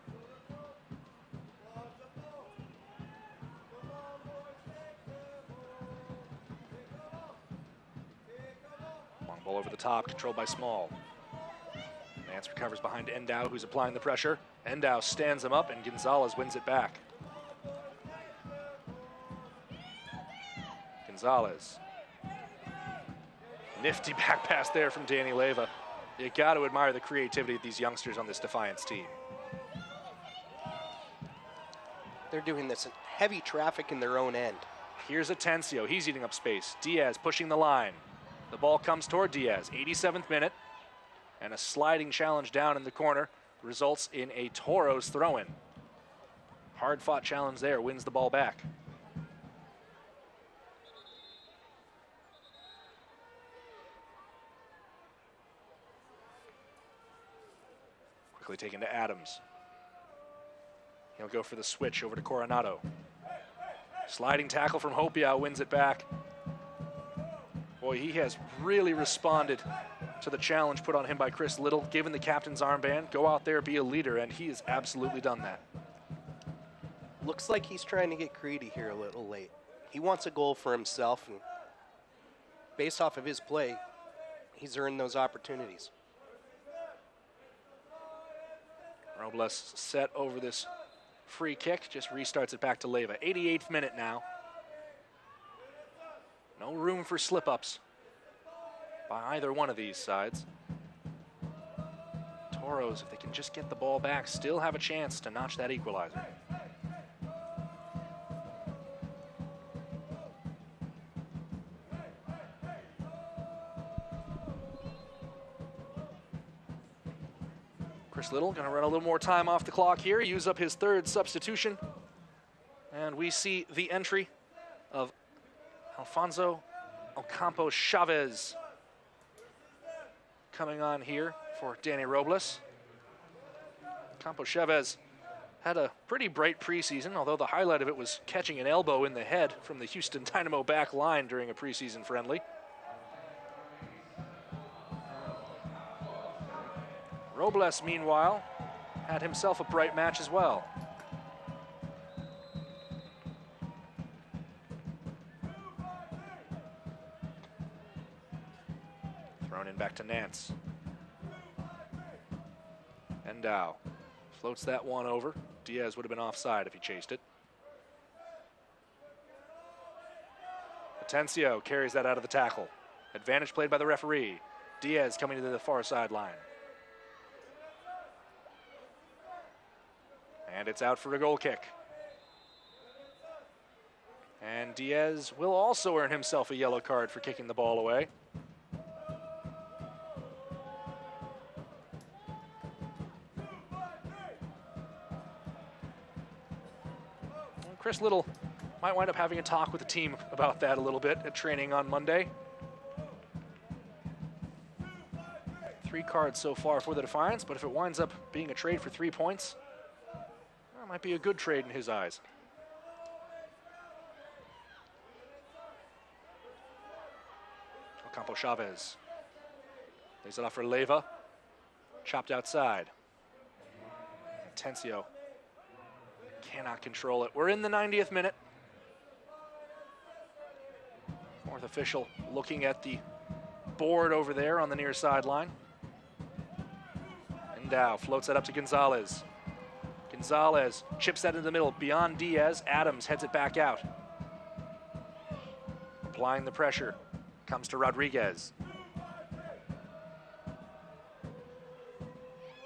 Long ball over the top, controlled by Small. Nance recovers behind Endow, who's applying the pressure. Endow stands him up and Gonzales wins it back. Gonzales. Nifty back pass there from Danny Leyva. You got to admire the creativity of these youngsters on this Defiance team. They're doing this in heavy traffic in their own end. Here's Atencio. He's eating up space. Diaz pushing the line. The ball comes toward Diaz. 87th minute. And a sliding challenge down in the corner results in a Toros throw-in. Hard-fought challenge there. Wins the ball back. Quickly taken to Adams. He'll go for the switch over to Coronado. Sliding tackle from Hopia wins it back. Boy, he has really responded to the challenge put on him by Chris Little, given the captain's armband. Go out there, be a leader, and he has absolutely done that. Looks like he's trying to get greedy here a little late. He wants a goal for himself, and based off of his play, he's earned those opportunities. Robles set over this free kick, just restarts it back to Leyva. 88th minute now. No room for slip-ups by either one of these sides. Toros, if they can just get the ball back, still have a chance to notch that equalizer. Chris Little gonna run a little more time off the clock here, use up his third substitution. And we see the entry of Alfonso Ocampo Chavez coming on here for Danny Robles. Ocampo Chavez had a pretty bright preseason, although the highlight of it was catching an elbow in the head from the Houston Dynamo back line during a preseason friendly. Robles, meanwhile, had himself a bright match as well. Thrown in back to Nance. Endow floats that one over. Diaz would have been offside if he chased it. Atencio carries that out of the tackle. Advantage played by the referee. Diaz coming to the far sideline. And it's out for a goal kick. And Diaz will also earn himself a yellow card for kicking the ball away. And Chris Little might wind up having a talk with the team about that a little bit at training on Monday. 3 cards so far for the Defiance, but if it winds up being a trade for 3 points, that might be a good trade in his eyes. Ocampo Chavez lays it off for Leyva. Chopped outside. Atencio cannot control it. We're in the 90th minute. 4th official looking at the board over there on the near sideline. Endow floats that up to Gonzales. Gonzales chips that in the middle beyond Diaz. Adams heads it back out. Applying the pressure. Comes to Rodriguez.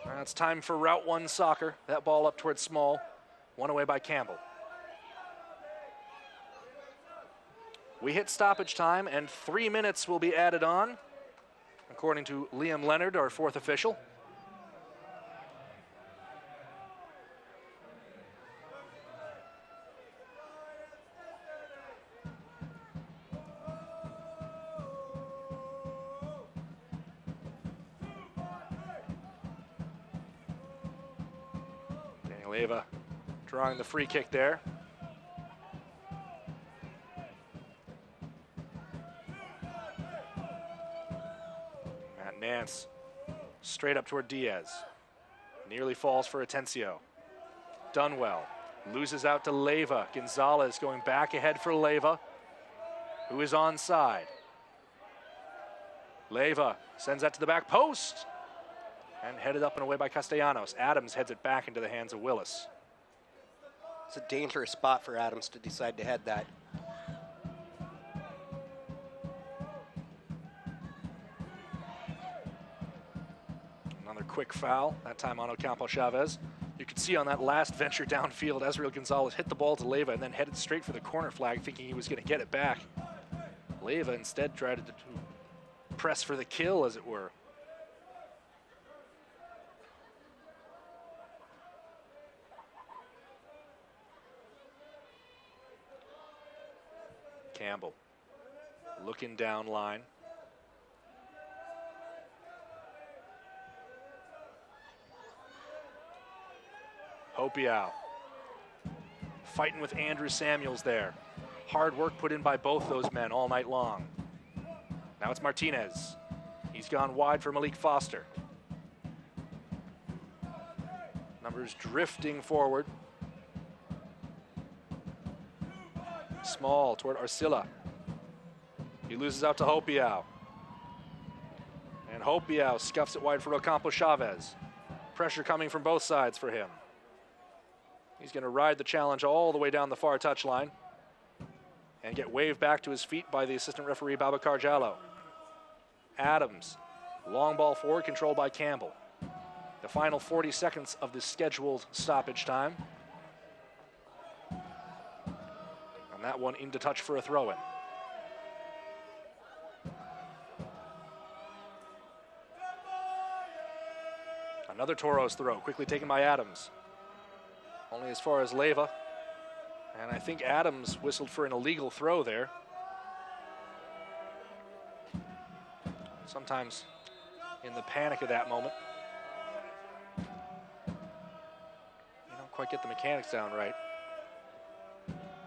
Now it's time for Route 1 soccer. That ball up towards Small. One away by Campbell. We hit stoppage time and 3 minutes will be added on according to Liam Leonard, our fourth official. Leva drawing the free kick there. Matt Nance straight up toward Diaz. Nearly falls for Atencio. Done well. Loses out to Leva. Gonzales going back ahead for Leva, who is onside. Leva sends that to the back post. And headed up and away by Castellanos. Adams heads it back into the hands of Willis. It's a dangerous spot for Adams to decide to head that. Another quick foul, that time on Ocampo Chavez. You could see on that last venture downfield, Astral Gonzales hit the ball to Leva and then headed straight for the corner flag, thinking he was going to get it back. Leva instead tried to press for the kill, as it were. Campbell looking down line. Hopiau fighting with Andrew Samuels there. Hard work put in by both those men all night long. Now it's Martinez. He's gone wide for Malik Foster. Numbers drifting forward. Small toward Arcilla. He loses out to Hopiau. And Hopiau scuffs it wide for Ocampo Chavez. Pressure coming from both sides for him. He's going to ride the challenge all the way down the far touchline and get waved back to his feet by the assistant referee Babacar Jallo. Adams, long ball forward, controlled by Campbell. The final 40 seconds of the scheduled stoppage time. And that one into touch for a throw-in. Another Toros throw, quickly taken by Adams. Only as far as Leva. And I think Adams whistled for an illegal throw there. Sometimes in the panic of that moment, you don't quite get the mechanics down right.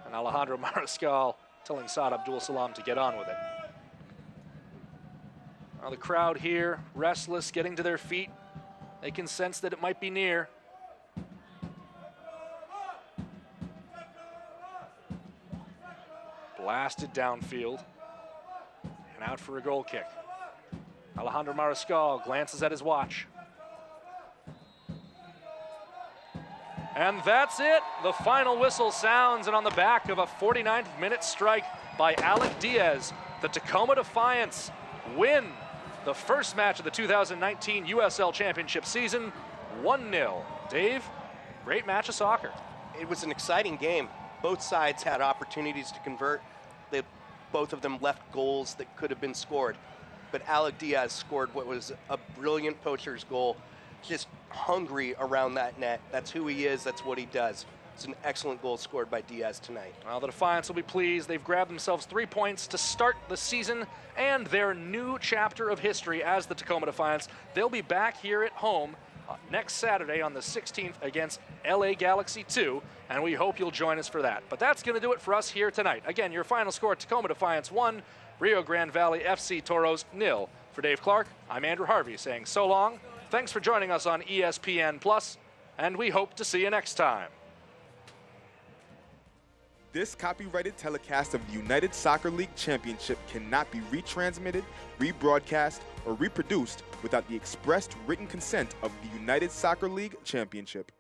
And Alejandro Mariscal telling Saad Abdul Salam to get on with it. Now the crowd here, restless, getting to their feet. They can sense that it might be near. Blasted downfield and out for a goal kick. Alejandro Mariscal glances at his watch. And that's it. The final whistle sounds, and on the back of a 49th minute strike by Alec Diaz, the Tacoma Defiance win the first match of the 2019 USL Championship season, 1-0. Dave, great match of soccer. It was an exciting game. Both sides had opportunities to convert. Both of them left goals that could have been scored. But Alec Diaz scored what was a brilliant poacher's goal, just hungry around that net. That's who he is, that's what he does. It's an excellent goal scored by Diaz tonight. Well, the Defiance will be pleased. They've grabbed themselves 3 points to start the season and their new chapter of history as the Tacoma Defiance. They'll be back here at home next Saturday on the 16th against LA Galaxy 2, and we hope you'll join us for that. But that's going to do it for us here tonight. Again, your final score, Tacoma Defiance 1, Rio Grande Valley FC Toros 0. For Dave Clark, I'm Andrew Harvey saying so long. Thanks for joining us on ESPN+, and we hope to see you next time. This copyrighted telecast of the United Soccer League Championship cannot be retransmitted, rebroadcast, or reproduced without the expressed written consent of the United Soccer League Championship.